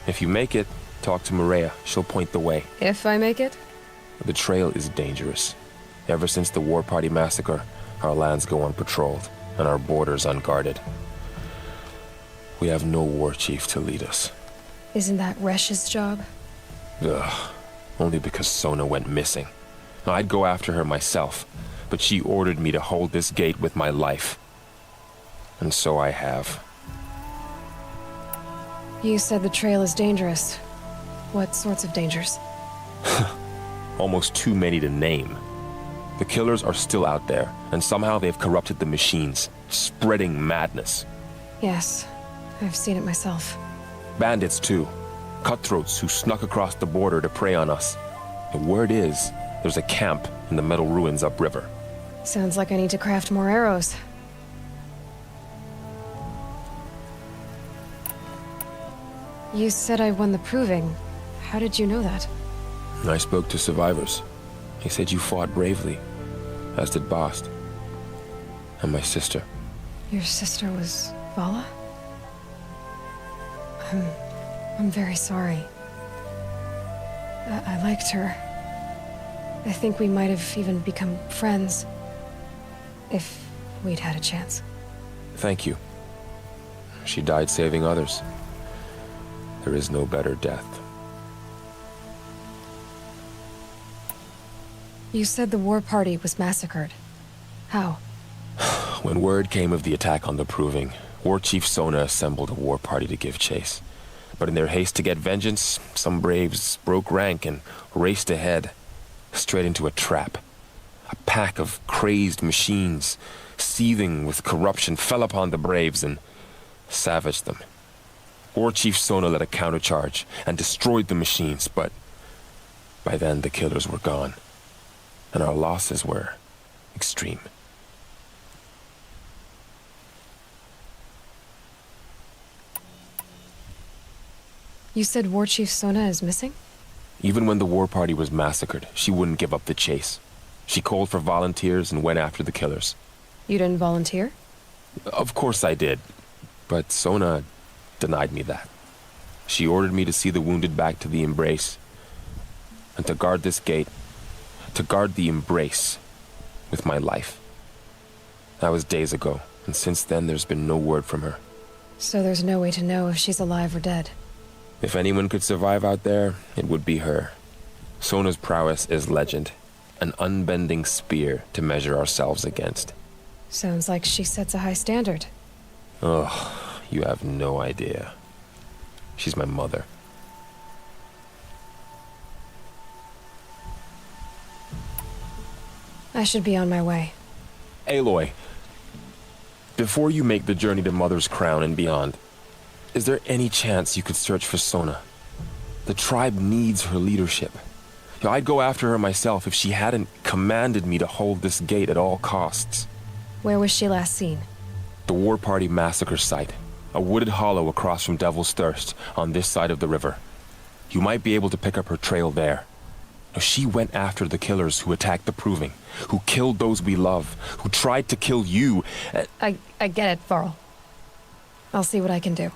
If you make it, talk to Maria. She'll point the way. If I make it? The trail is dangerous. Ever since the War Party massacre, our lands go unpatrolled, and our borders unguarded. We have no war chief to lead us. Isn't that Resh's job? Ugh. Only because Sona went missing. I'd go after her myself, but she ordered me to hold this gate with my life. And so I have. You said the trail is dangerous. What sorts of dangers? Almost too many to name. The killers are still out there, and somehow they've corrupted the machines, spreading madness. Yes, I've seen it myself. Bandits, too. Cutthroats who snuck across the border to prey on us. The word is, there's a camp in the metal ruins upriver. Sounds like I need to craft more arrows. You said I won the proving. How did you know that? I spoke to survivors. They said you fought bravely, as did Bast. And my sister. Your sister was Vala? I'm very sorry. I liked her. I think we might have even become friends. If we'd had a chance. Thank you. She died saving others. There is no better death. You said the war party was massacred. How? When word came of the attack on the Proving, War Chief Sona assembled a war party to give chase. But in their haste to get vengeance, some braves broke rank and raced ahead, straight into a trap. A pack of crazed machines, seething with corruption, fell upon the braves and savaged them. War Chief Sona led a countercharge and destroyed the machines, but by then the killers were gone, and our losses were extreme. You said War Chief Sona is missing? Even when the war party was massacred, she wouldn't give up the chase. She called for volunteers and went after the killers. You didn't volunteer? Of course I did, but Sona denied me that. She ordered me to see the wounded back to the Embrace, and to guard this gate, to guard the Embrace with my life. That was days ago, and since then there's been no word from her. So there's no way to know if she's alive or dead. If anyone could survive out there, it would be her. Sona's prowess is legend, an unbending spear to measure ourselves against. Sounds like she sets a high standard. Oh, you have no idea. She's my mother. I should be on my way. Aloy, before you make the journey to Mother's Crown and beyond, is there any chance you could search for Sona? The tribe needs her leadership. I'd go after her myself if she hadn't commanded me to hold this gate at all costs. Where was she last seen? The War Party massacre site. A wooded hollow across from Devil's Thirst, on this side of the river. You might be able to pick up her trail there. She went after the killers who attacked the Proving, who killed those we love, who tried to kill you. I get it, Varl. I'll see what I can do.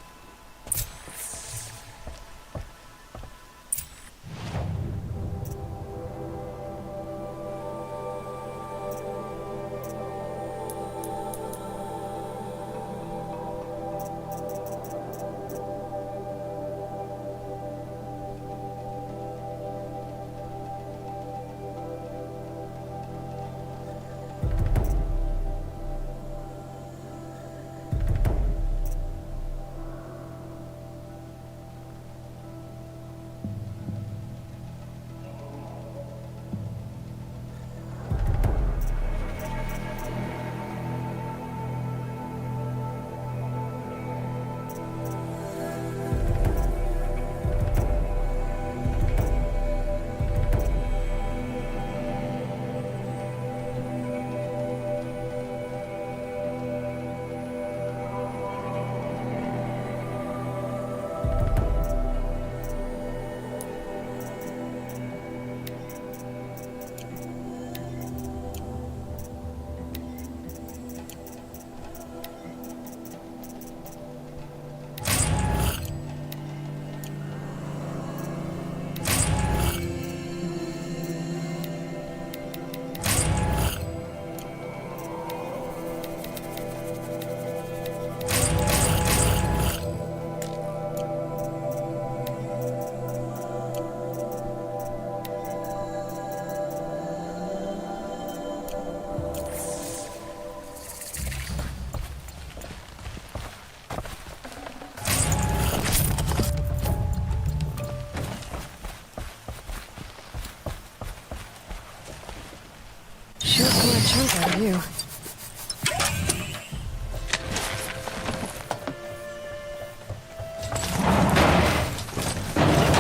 are you?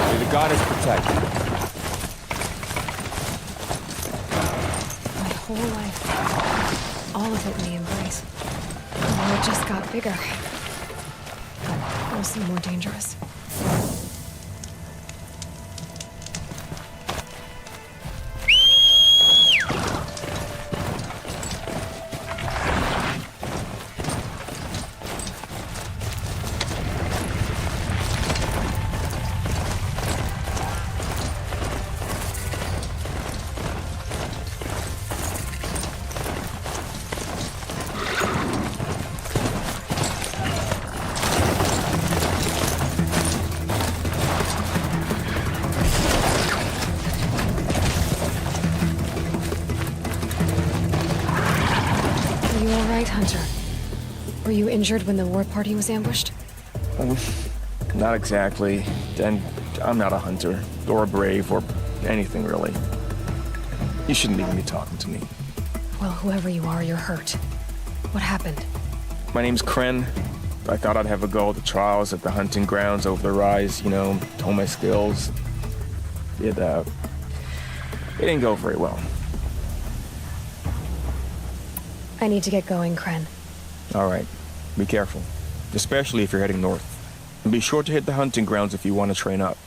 May the goddess protect. My whole life. All of it in the embrace. Now it just got bigger. But also more dangerous. Hunter. Were you injured when the war party was ambushed? Not exactly. And I'm not a hunter, or a brave, or anything really. You shouldn't even be talking to me. Well, whoever you are, you're hurt. What happened? My name's Kren. I thought I'd have a go at the trials at the hunting grounds over the rise, you know, hone my skills. It didn't go very well. I need to get going, Kren. All right. Be careful. Especially if you're heading north. And be sure to hit the hunting grounds if you want to train up.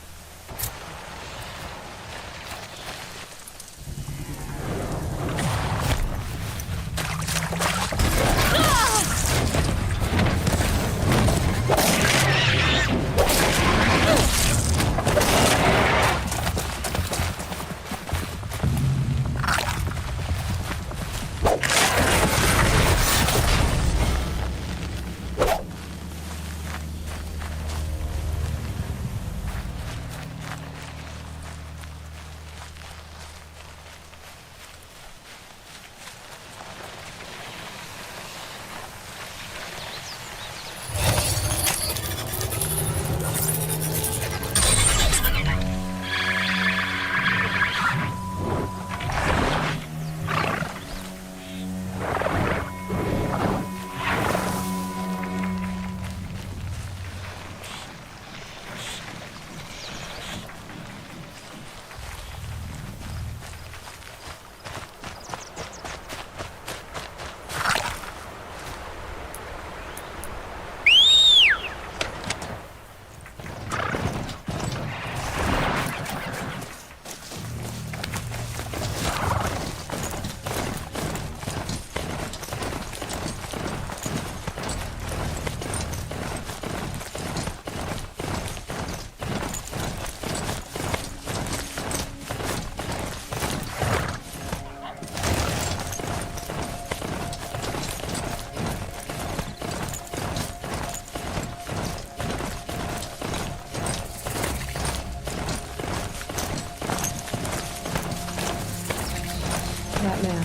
That man.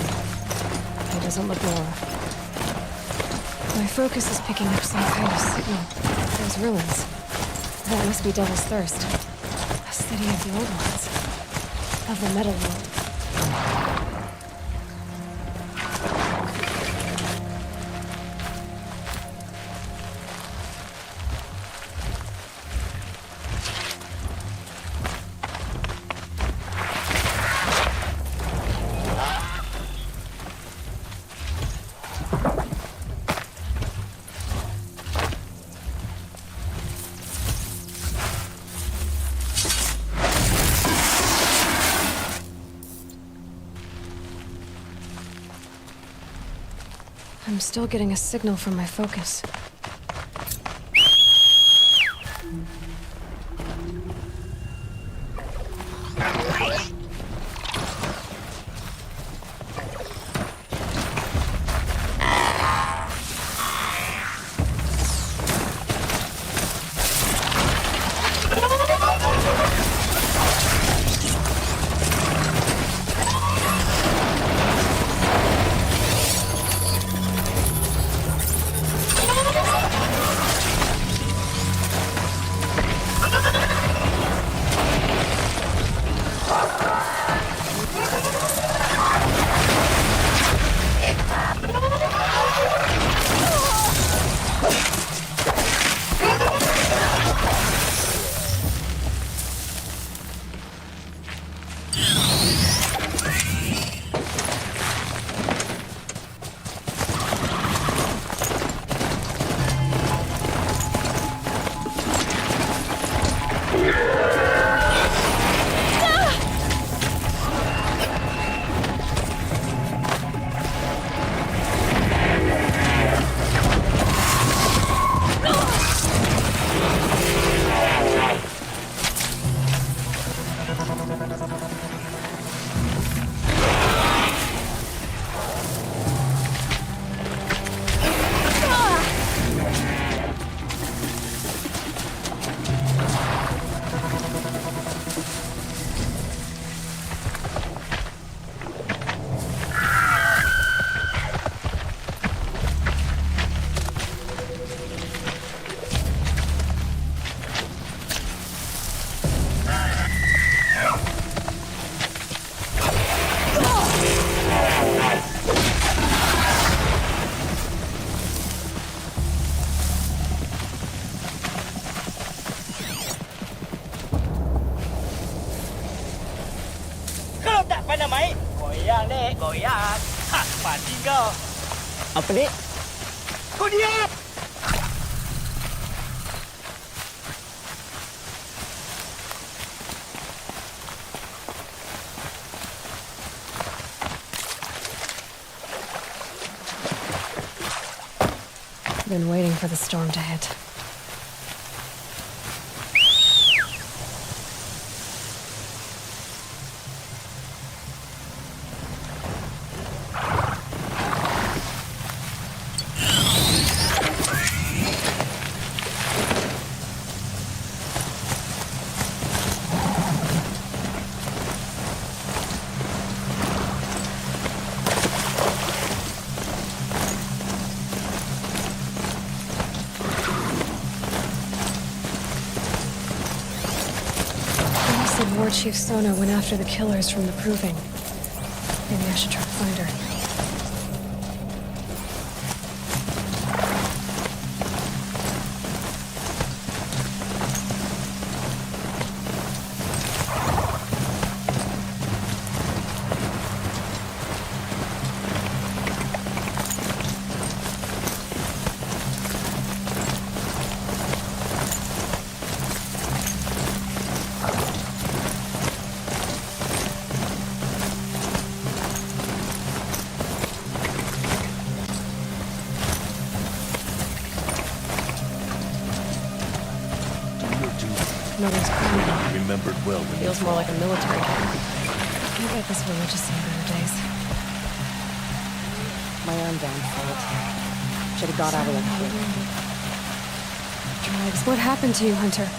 He doesn't look Nora. My focus is picking up some kind of signal. Those ruins. That must be Devil's Thirst. A city of the old ones. Of the metal world. I'm still getting a signal from my focus. goyang. Ha, pati kau. Apa ni? Kau diam! Been waiting for the storm to hit. War Chief Sona went after the killers from the Proving. Maybe I should try to find her. Mother's crying. Remembered well when Feels more like a military camp. Maybe at this village has seen better days. My own damn fault. Should have got out of there. Drugs. What happened to you, Hunter?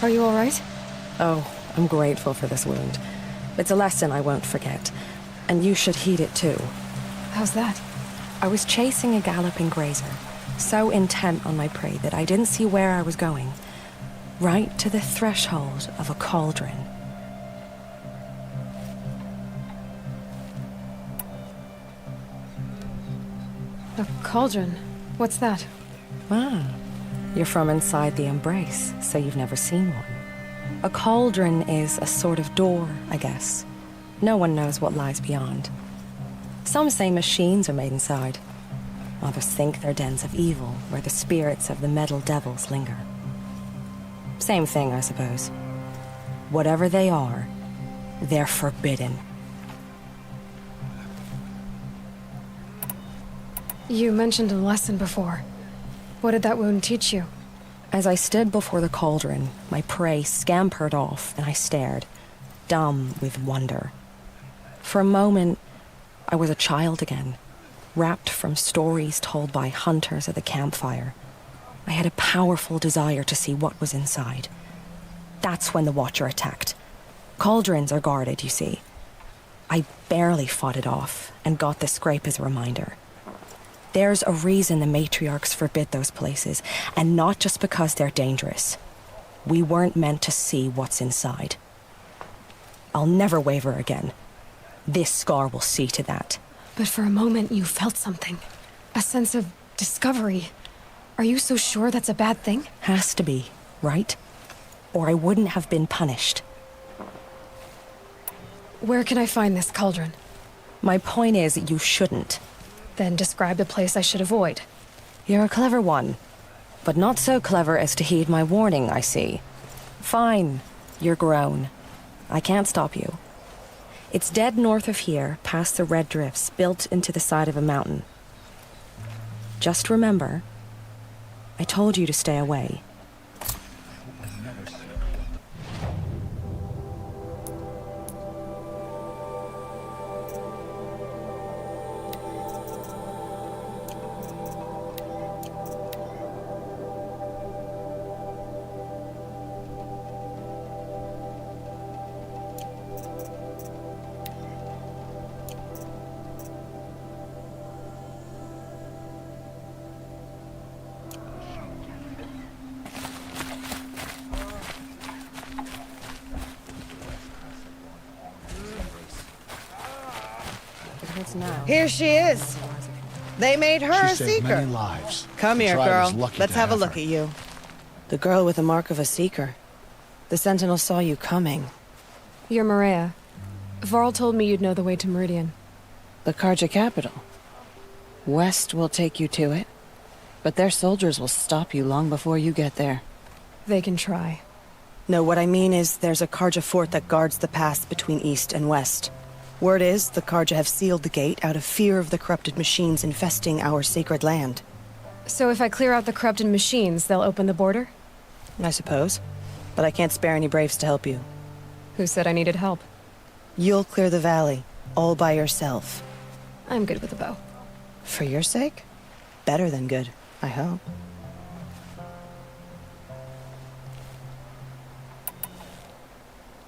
Are you all right? Oh, I'm grateful for this wound. It's a lesson I won't forget. And you should heed it too. How's that? I was chasing a galloping grazer, so intent on my prey that I didn't see where I was going. Right to the threshold of a cauldron. A cauldron? What's that? Ah, you're from inside the Embrace, so you've never seen one. A cauldron is a sort of door, I guess. No one knows what lies beyond. Some say machines are made inside. Others think they're dens of evil, where the spirits of the metal devils linger. Same thing, I suppose. Whatever they are, they're forbidden. You mentioned a lesson before. What did that wound teach you? As I stood before the cauldron, my prey scampered off, and I stared, dumb with wonder. For a moment, I was a child again, wrapped from stories told by hunters at the campfire. I had a powerful desire to see what was inside. That's when the Watcher attacked. Cauldrons are guarded, you see. I barely fought it off, and got the scrape as a reminder. There's a reason the matriarchs forbid those places, and not just because they're dangerous. We weren't meant to see what's inside. I'll never waver again. This scar will see to that. But for a moment you felt something. A sense of discovery. Are you so sure that's a bad thing? Has to be, right? Or I wouldn't have been punished. Where can I find this cauldron? My point is, you shouldn't. Then describe the place I should avoid. You're a clever one. But not so clever as to heed my warning, I see. Fine, you're grown. I can't stop you. It's dead north of here, past the red drifts, built into the side of a mountain. Just remember, I told you to stay away. Here she is. They made her a seeker. Many lives. Come here, Tribe girl. is lucky Let's to have a have look her. at you. The girl with the mark of a seeker. The Sentinel saw you coming. You're Maria. Varl told me you'd know the way to Meridian. The Karja capital. West will take you to it, but their soldiers will stop you long before you get there. They can try. No, what I mean is there's a Karja fort that guards the pass between east and west. Word is the Karja have sealed the gate out of fear of the corrupted machines infesting our sacred land. So if I clear out the corrupted machines, they'll open the border? I suppose. But I can't spare any braves to help you. Who said I needed help? You'll clear the valley, all by yourself. I'm good with a bow. For your sake? Better than good, I hope.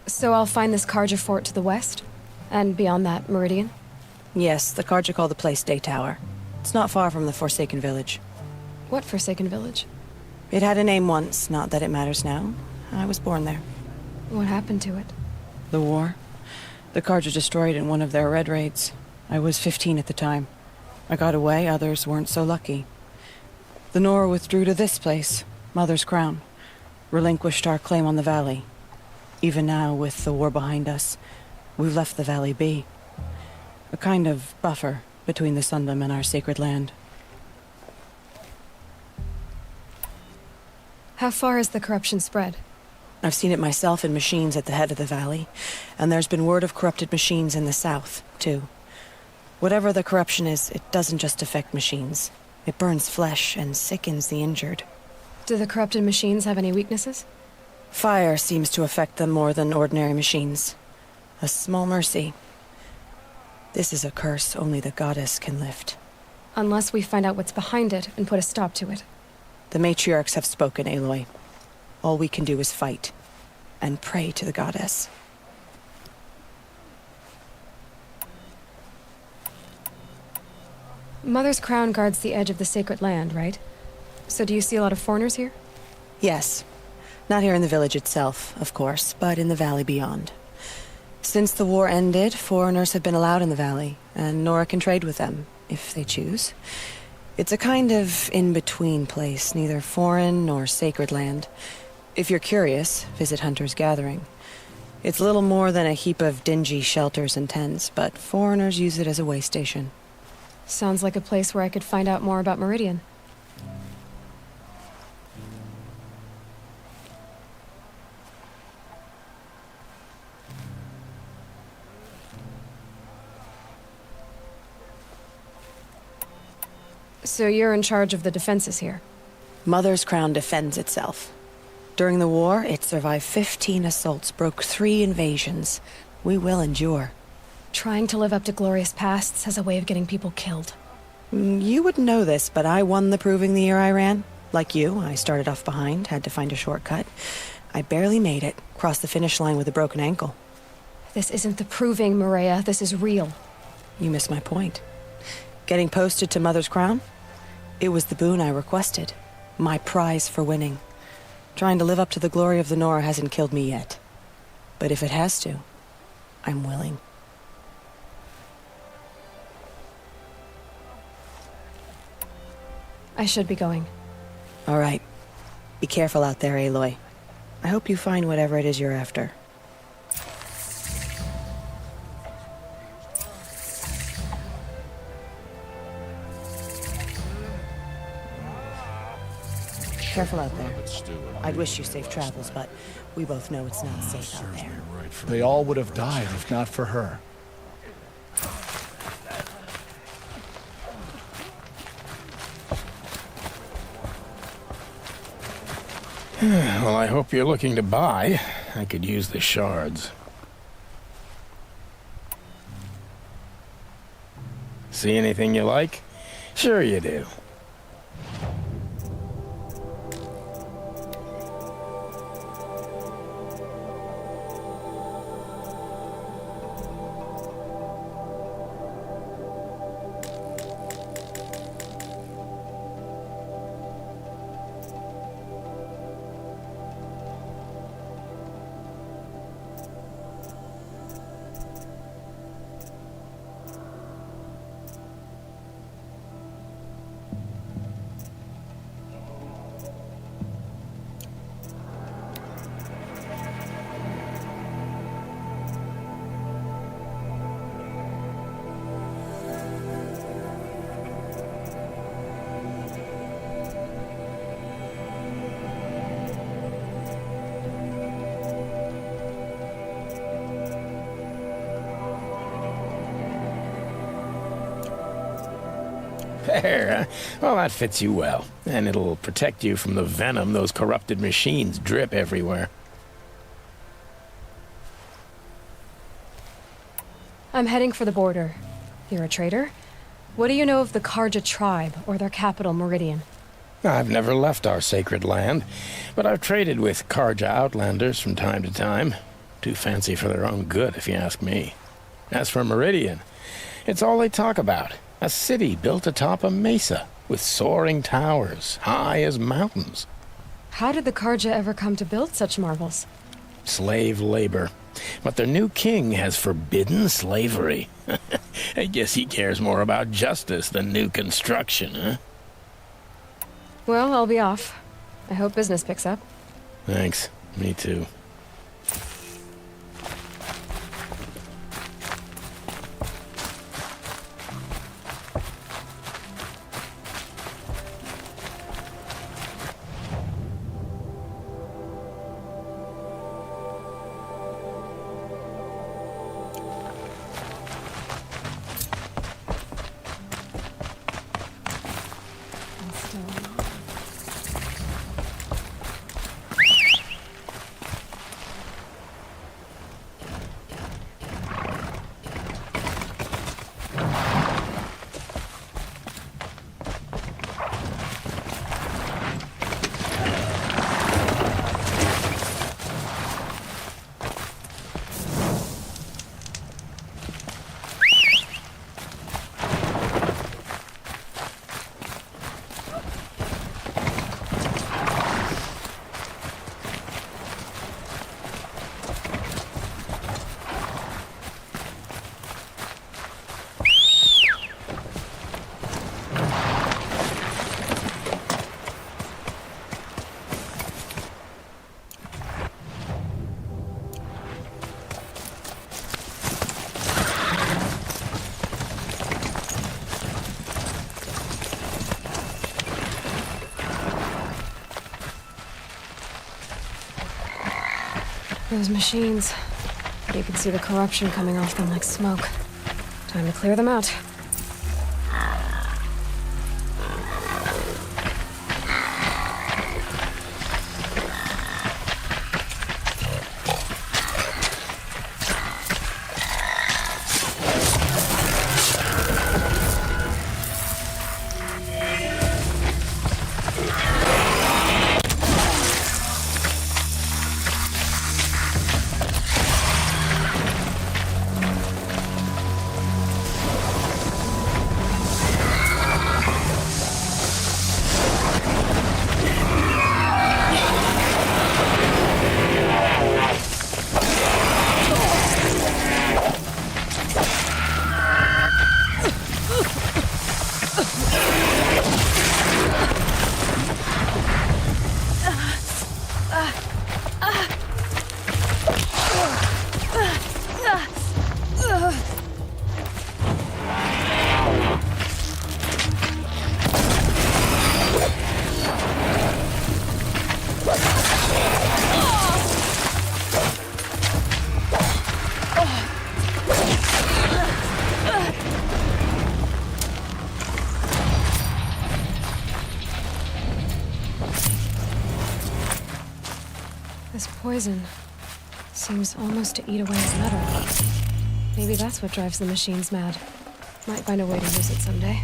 So I'll find this Karja fort to the west? And beyond that, Meridian? Yes, the Karja call the place Day Tower. It's not far from the Forsaken Village. What Forsaken Village? It had a name once, not that it matters now. I was born there. What happened to it? The war. The Karja destroyed in one of their red raids. I was 15 at the time. I got away, others weren't so lucky. The Nora withdrew to this place, Mother's Crown. Relinquished our claim on the valley. Even now, with the war behind us, we've left the valley be. A kind of buffer between the Sundom and our sacred land. How far has the corruption spread? I've seen it myself in machines at the head of the valley, and there's been word of corrupted machines in the south, too. Whatever the corruption is, it doesn't just affect machines. It burns flesh and sickens the injured. Do the corrupted machines have any weaknesses? Fire seems to affect them more than ordinary machines. A small mercy. This is a curse only the goddess can lift. Unless we find out what's behind it and put a stop to it. The matriarchs have spoken, Aloy. All we can do is fight, and pray to the goddess. Mother's Crown guards the edge of the sacred land, right? So do you see a lot of foreigners here? Yes. Not here in the village itself, of course, but in the valley beyond. Since the war ended, foreigners have been allowed in the valley, and Nora can trade with them, if they choose. It's a kind of in-between place, neither foreign nor sacred land. If you're curious, visit Hunter's Gathering. It's little more than a heap of dingy shelters and tents, but foreigners use it as a way station. Sounds like a place where I could find out more about Meridian. So you're in charge of the defenses here? Mother's Crown defends itself. During the war, it survived 15 assaults, broke 3 invasions. We will endure. Trying to live up to glorious pasts has a way of getting people killed. You wouldn't know this, but I won the proving the year I ran. Like you, I started off behind, had to find a shortcut. I barely made it, crossed the finish line with a broken ankle. This isn't the proving, Maria. This is real. You missed my point. Getting posted to Mother's Crown? It was the boon I requested. My prize for winning. Trying to live up to the glory of the Nora hasn't killed me yet. But if it has to, I'm willing. I should be going. All right. Be careful out there, Aloy. I hope you find whatever it is you're after. Careful out there. I'd wish you safe travels, but we both know it's not safe out there. They all would have died if not for her. Well, I hope you're looking to buy. I could use the shards. See anything you like? Sure you do. There. Well, that fits you well. And it'll protect you from the venom those corrupted machines drip everywhere. I'm heading for the border. You're a trader? What do you know of the Karja tribe, or their capital, Meridian? I've never left our sacred land, but I've traded with Karja outlanders from time to time. Too fancy for their own good, if you ask me. As for Meridian, it's all they talk about. A city built atop a mesa, with soaring towers, high as mountains. How did the Karja ever come to build such marvels? Slave labor. But their new king has forbidden slavery. I guess he cares more about justice than new construction, huh? Well, I'll be off. I hope business picks up. Thanks. Me too. Those machines. You can see the corruption coming off them like smoke. Time to clear them out. This poison seems almost to eat away at metal. Maybe that's what drives the machines mad. Might find a way to use it someday.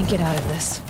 Get out of this.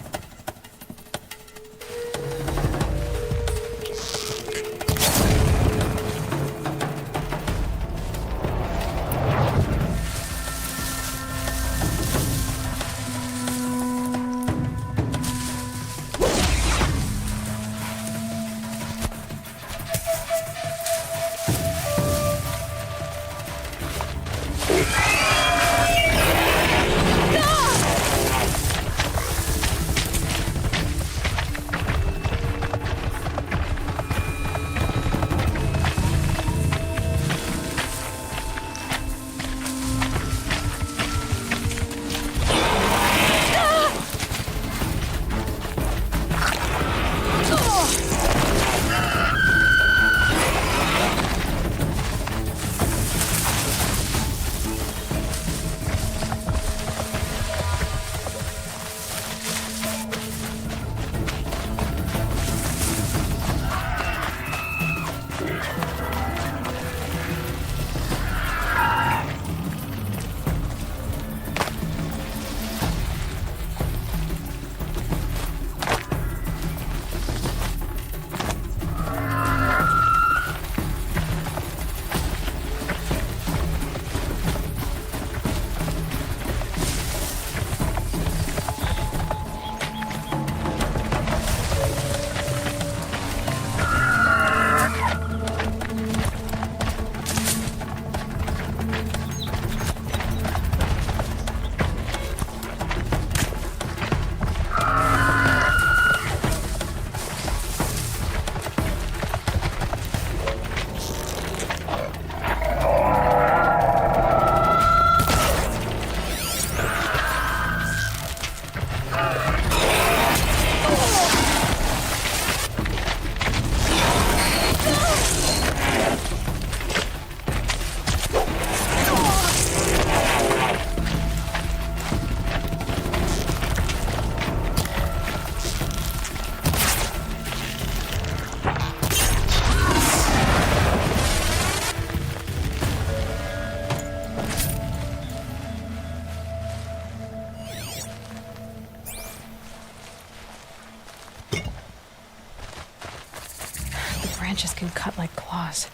branches can cut like claws.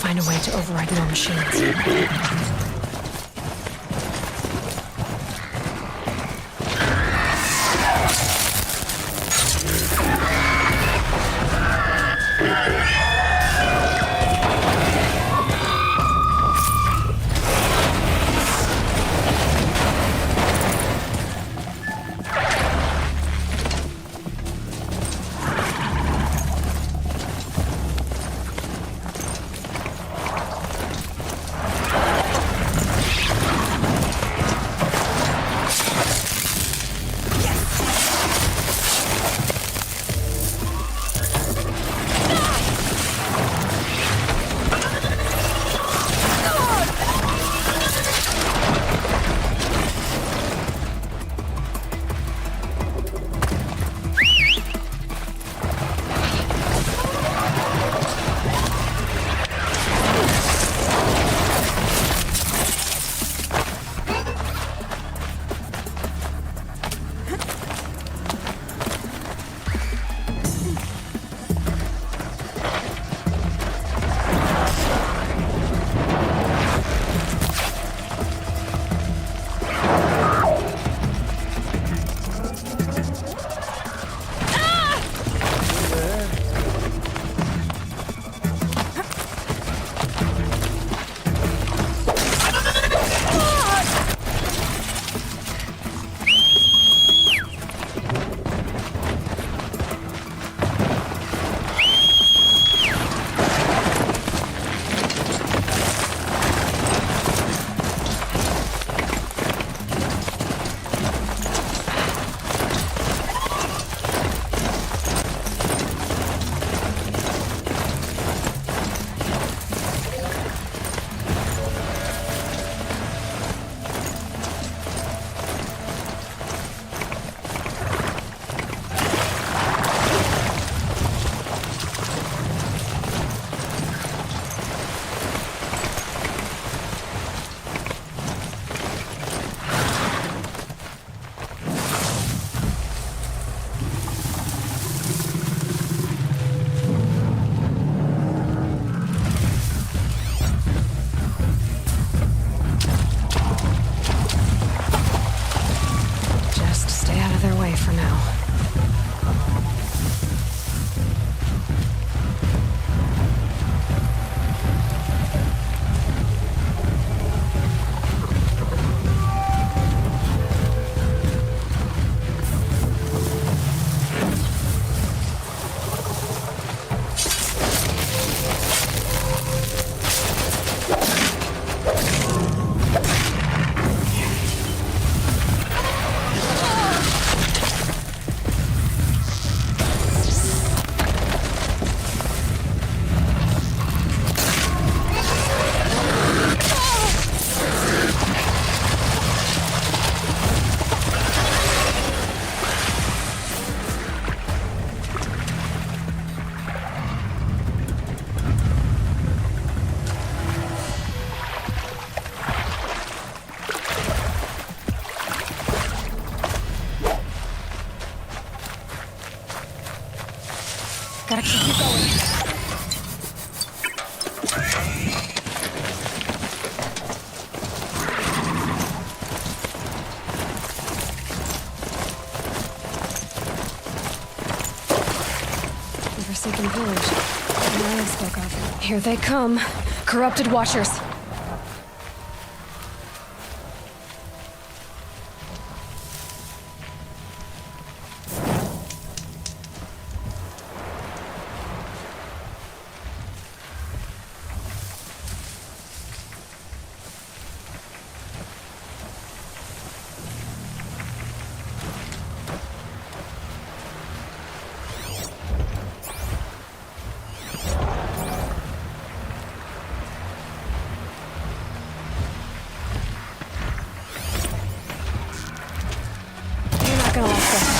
Find a way to override more machines. forsaken village Maya spoke of. Here they come. Corrupted Watchers. Gonna like this.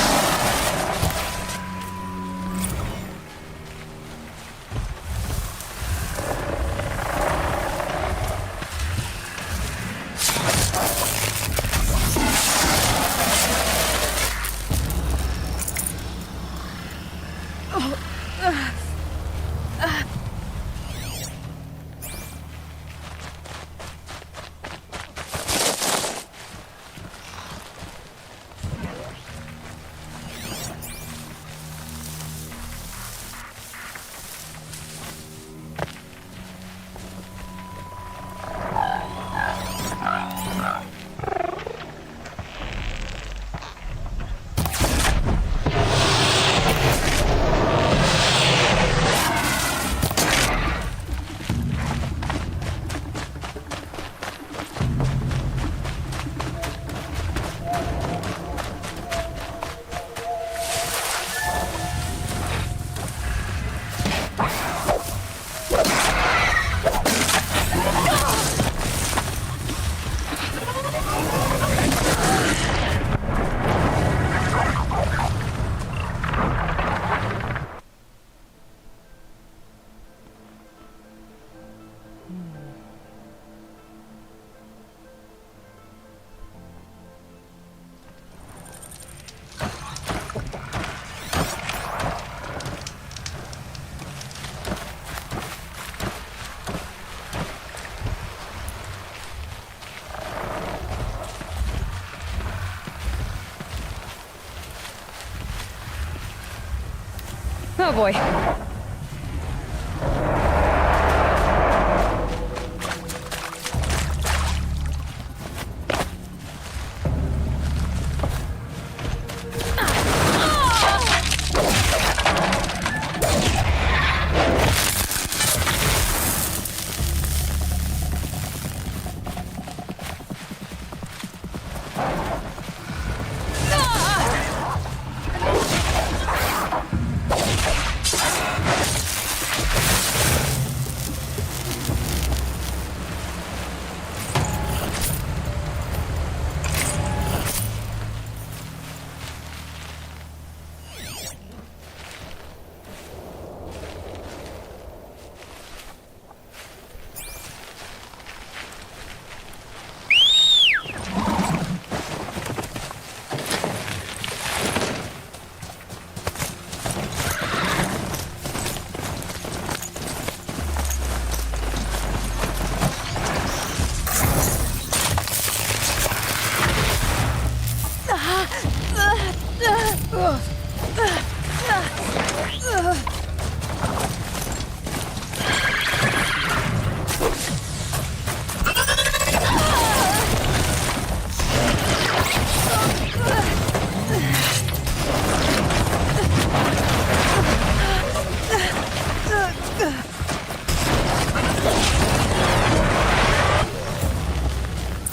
Oh boy.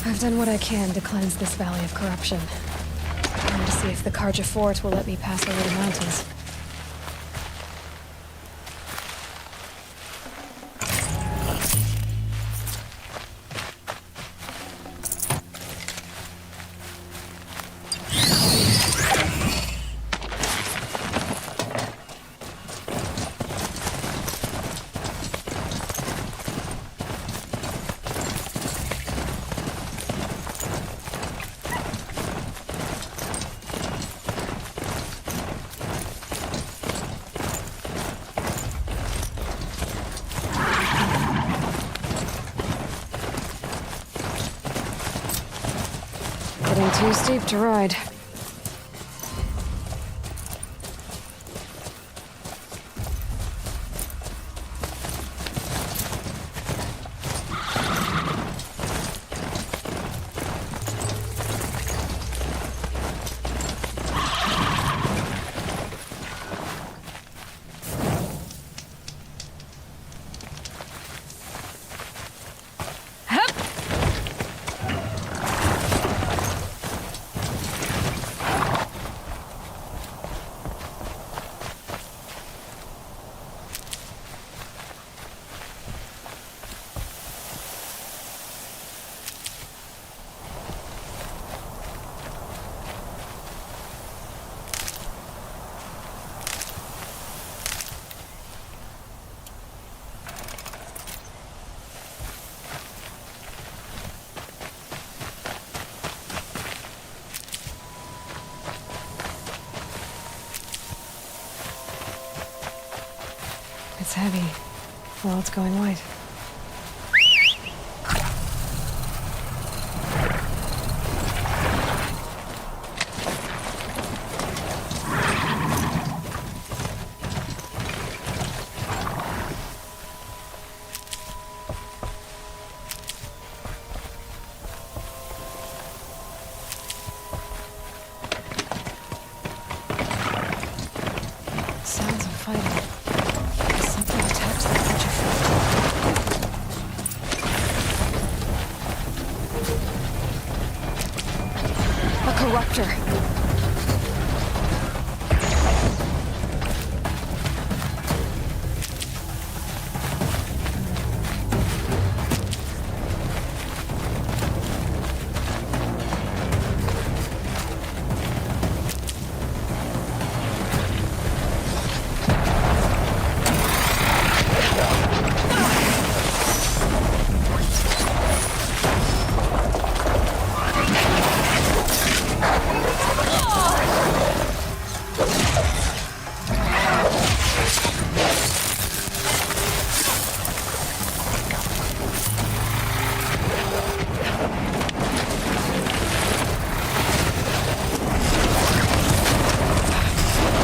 I've done what I can to cleanse this valley of corruption. I'm to see if the Karja fort will let me pass over the mountains. Getting too steep to ride. It's heavy. Well, it's going white. Sounds of fighting. Something attacked the creature from... A corruptor.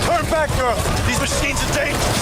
Turn back, girl! These machines are dangerous!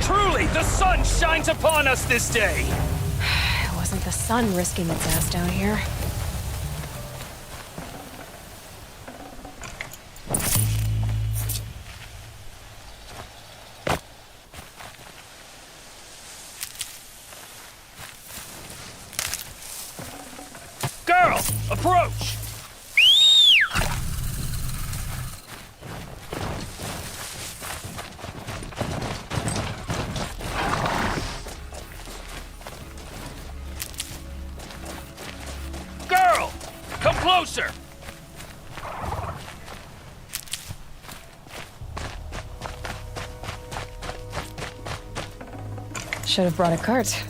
Truly, the sun shines upon us this day! It wasn't the sun risking its ass down here. Girl, approach! Girl, come closer! Should have brought a cart.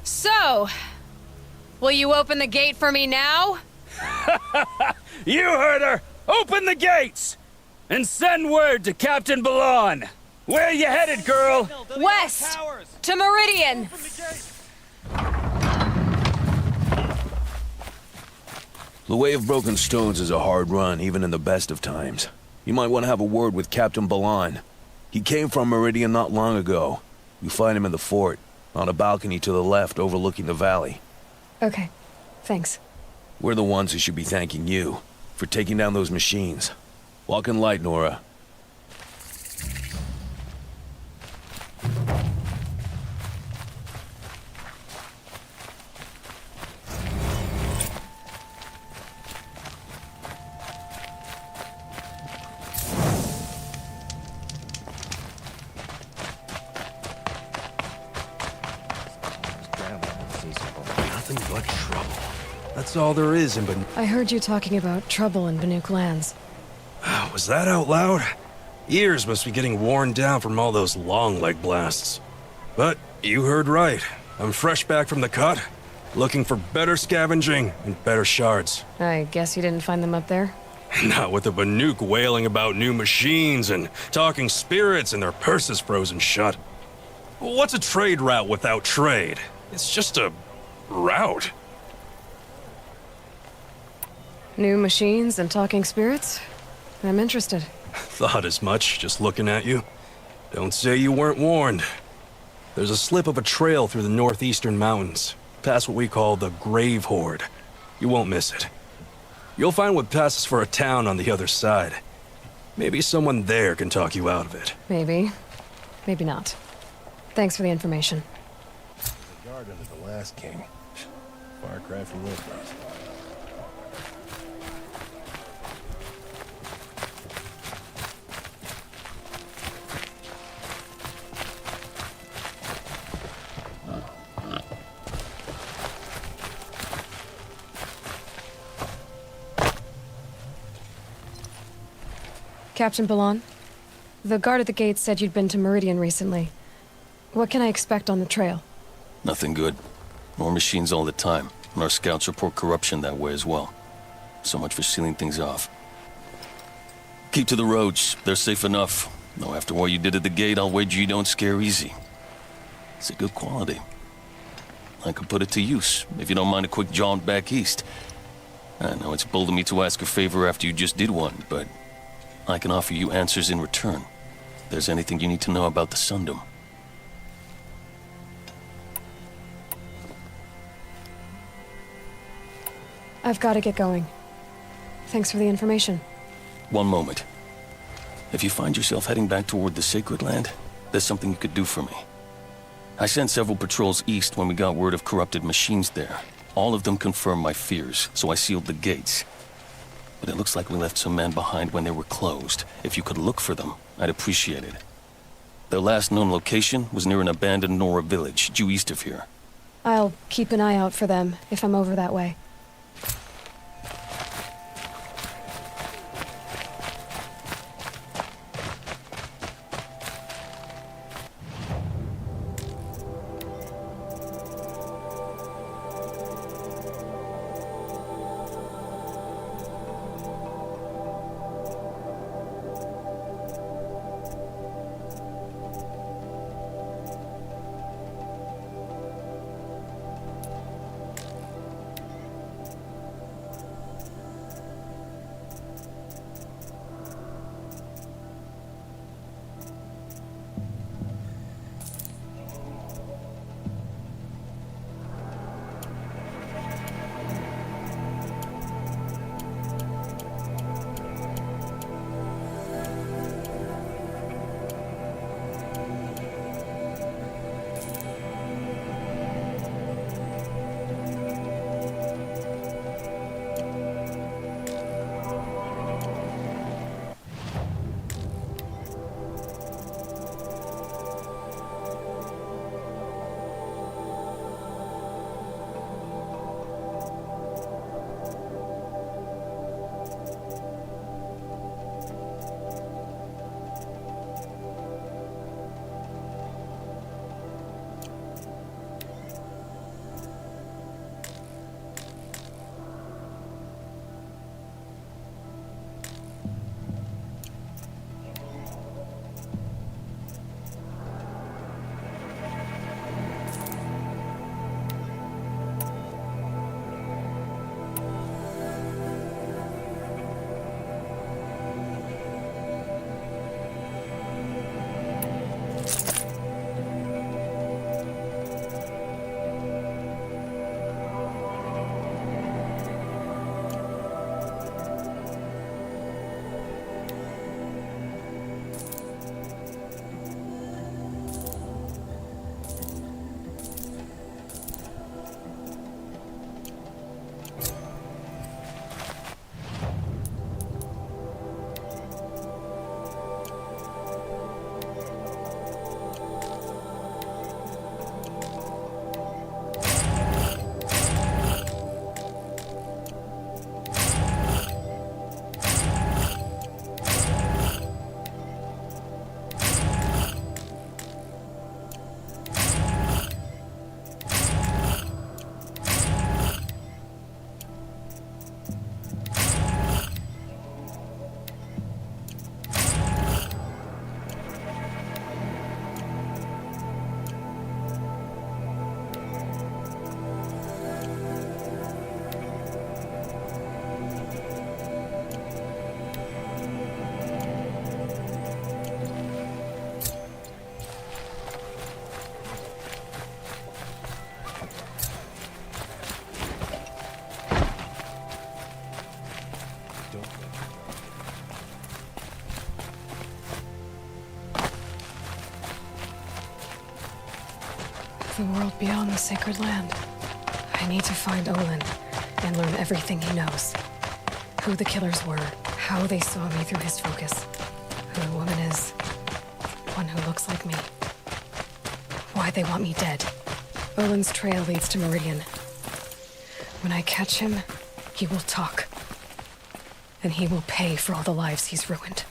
So, will you open the gate for me now? You heard her! Open the gates! And send word to Captain Balon! Where you headed, girl? West! To Meridian! The Way of Broken Stones is a hard run, even in the best of times. You might want to have a word with Captain Balon. He came from Meridian not long ago. You find him in the fort, on a balcony to the left overlooking the valley. Okay, thanks. We're the ones who should be thanking you for taking down those machines. Walk in light, Nora. That's all there is in Banuk. I heard you talking about trouble in Banuk lands. Was that out loud? Ears must be getting worn down from all those long leg blasts. But you heard right. I'm fresh back from the cut, looking for better scavenging and better shards. I guess you didn't find them up there? Not with the Banuk wailing about new machines and talking spirits and their purses frozen shut. What's a trade route without trade? It's just a route. New machines and talking spirits? I'm interested. Thought as much, just looking at you. Don't say you weren't warned. There's a slip of a trail through the northeastern mountains, past what we call the Grave Horde. You won't miss it. You'll find what passes for a town on the other side. Maybe someone there can talk you out of it. Maybe. Maybe not. Thanks for the information. The guard under the last king. Far cry from this place. Captain Balon, the guard at the gate said you'd been to Meridian recently. What can I expect on the trail? Nothing good. More machines all the time, and our scouts report corruption that way as well. So much for sealing things off. Keep to the roads. They're safe enough. Though after what you did at the gate, I'll wager you don't scare easy. It's a good quality. I could put it to use, if you don't mind a quick jaunt back east. I know it's bold of me to ask a favor after you just did one, but I can offer you answers in return. If there's anything you need to know about the Sundom. I've got to get going. Thanks for the information. One moment. If you find yourself heading back toward the Sacred Land, there's something you could do for me. I sent several patrols east when we got word of corrupted machines there. All of them confirmed my fears, so I sealed the gates. But it looks like we left some men behind when they were closed. If you could look for them, I'd appreciate it. Their last known location was near an abandoned Nora village, due east of here. I'll keep an eye out for them if I'm over that way. the world beyond the sacred land. I need to find Olin and learn everything he knows. Who the killers were, how they saw me through his focus, who the woman is, one who looks like me. Why they want me dead. Olin's trail leads to Meridian. When I catch him, he will talk. And he will pay for all the lives he's ruined.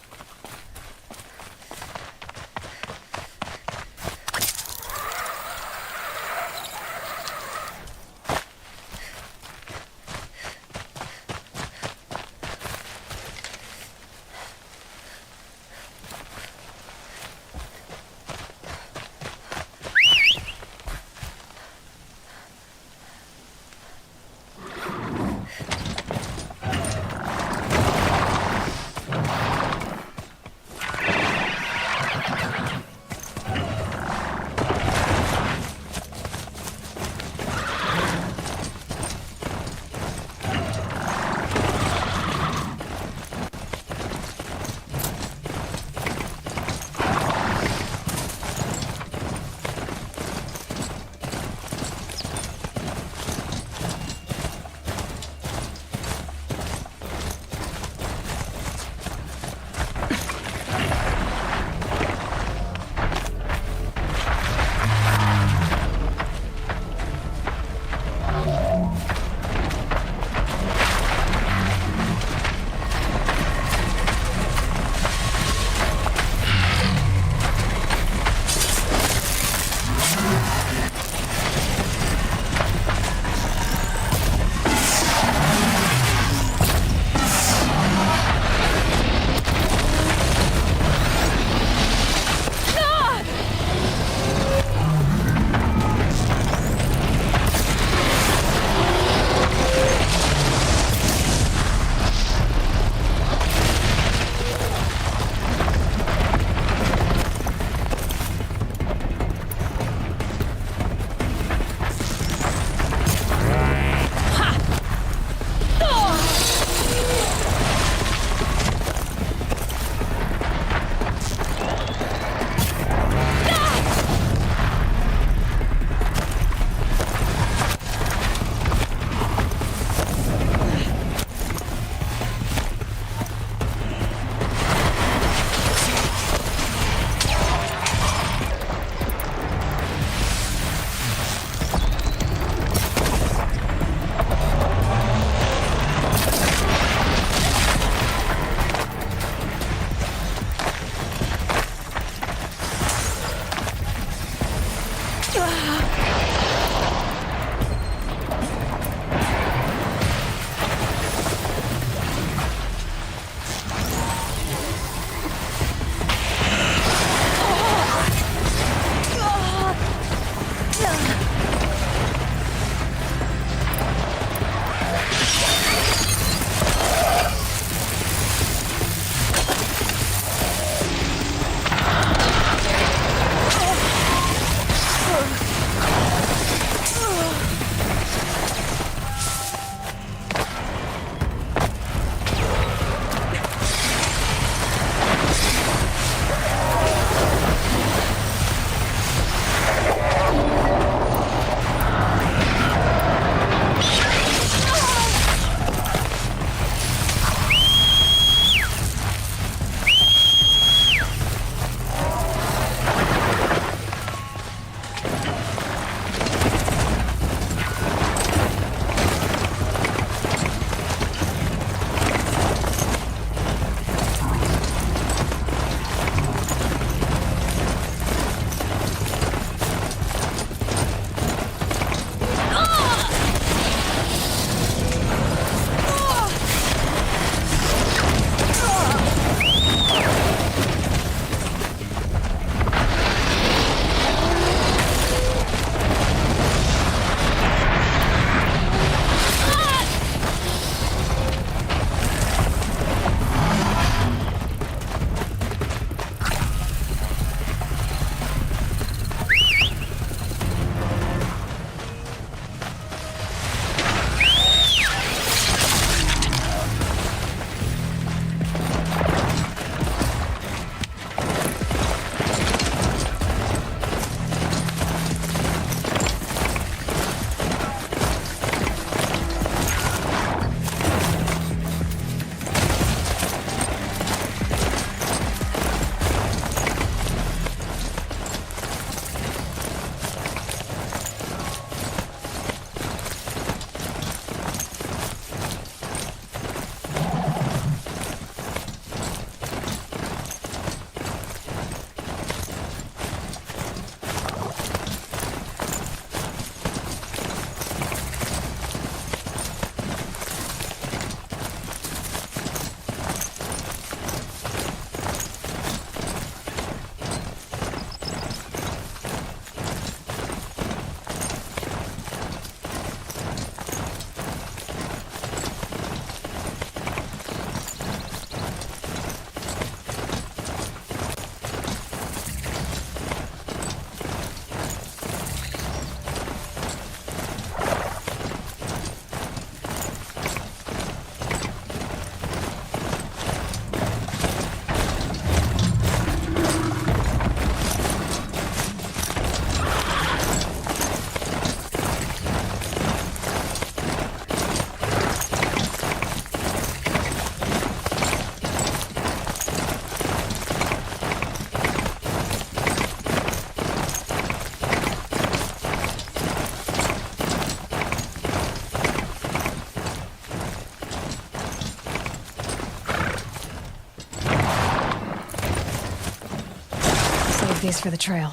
these for the trail.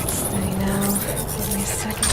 Steady now. Give me a second.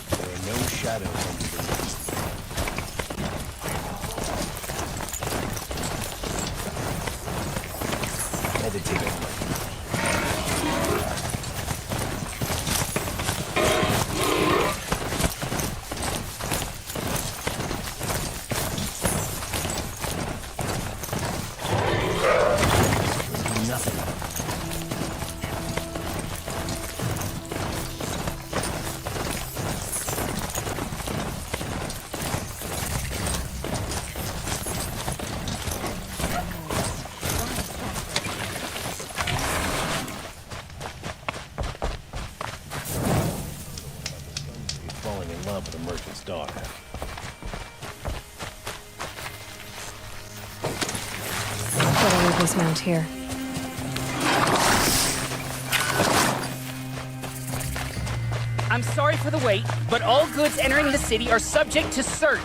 There are no shadows under the mist. Meditate on my nothing. He's falling in love with a merchant's daughter. Better leave this mount here. I'm sorry for the wait, but all goods entering the city are subject to search.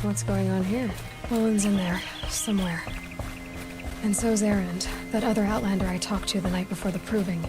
What's going on here? Owen's in there, somewhere. And so's Erend, that other Outlander I talked to the night before the proving.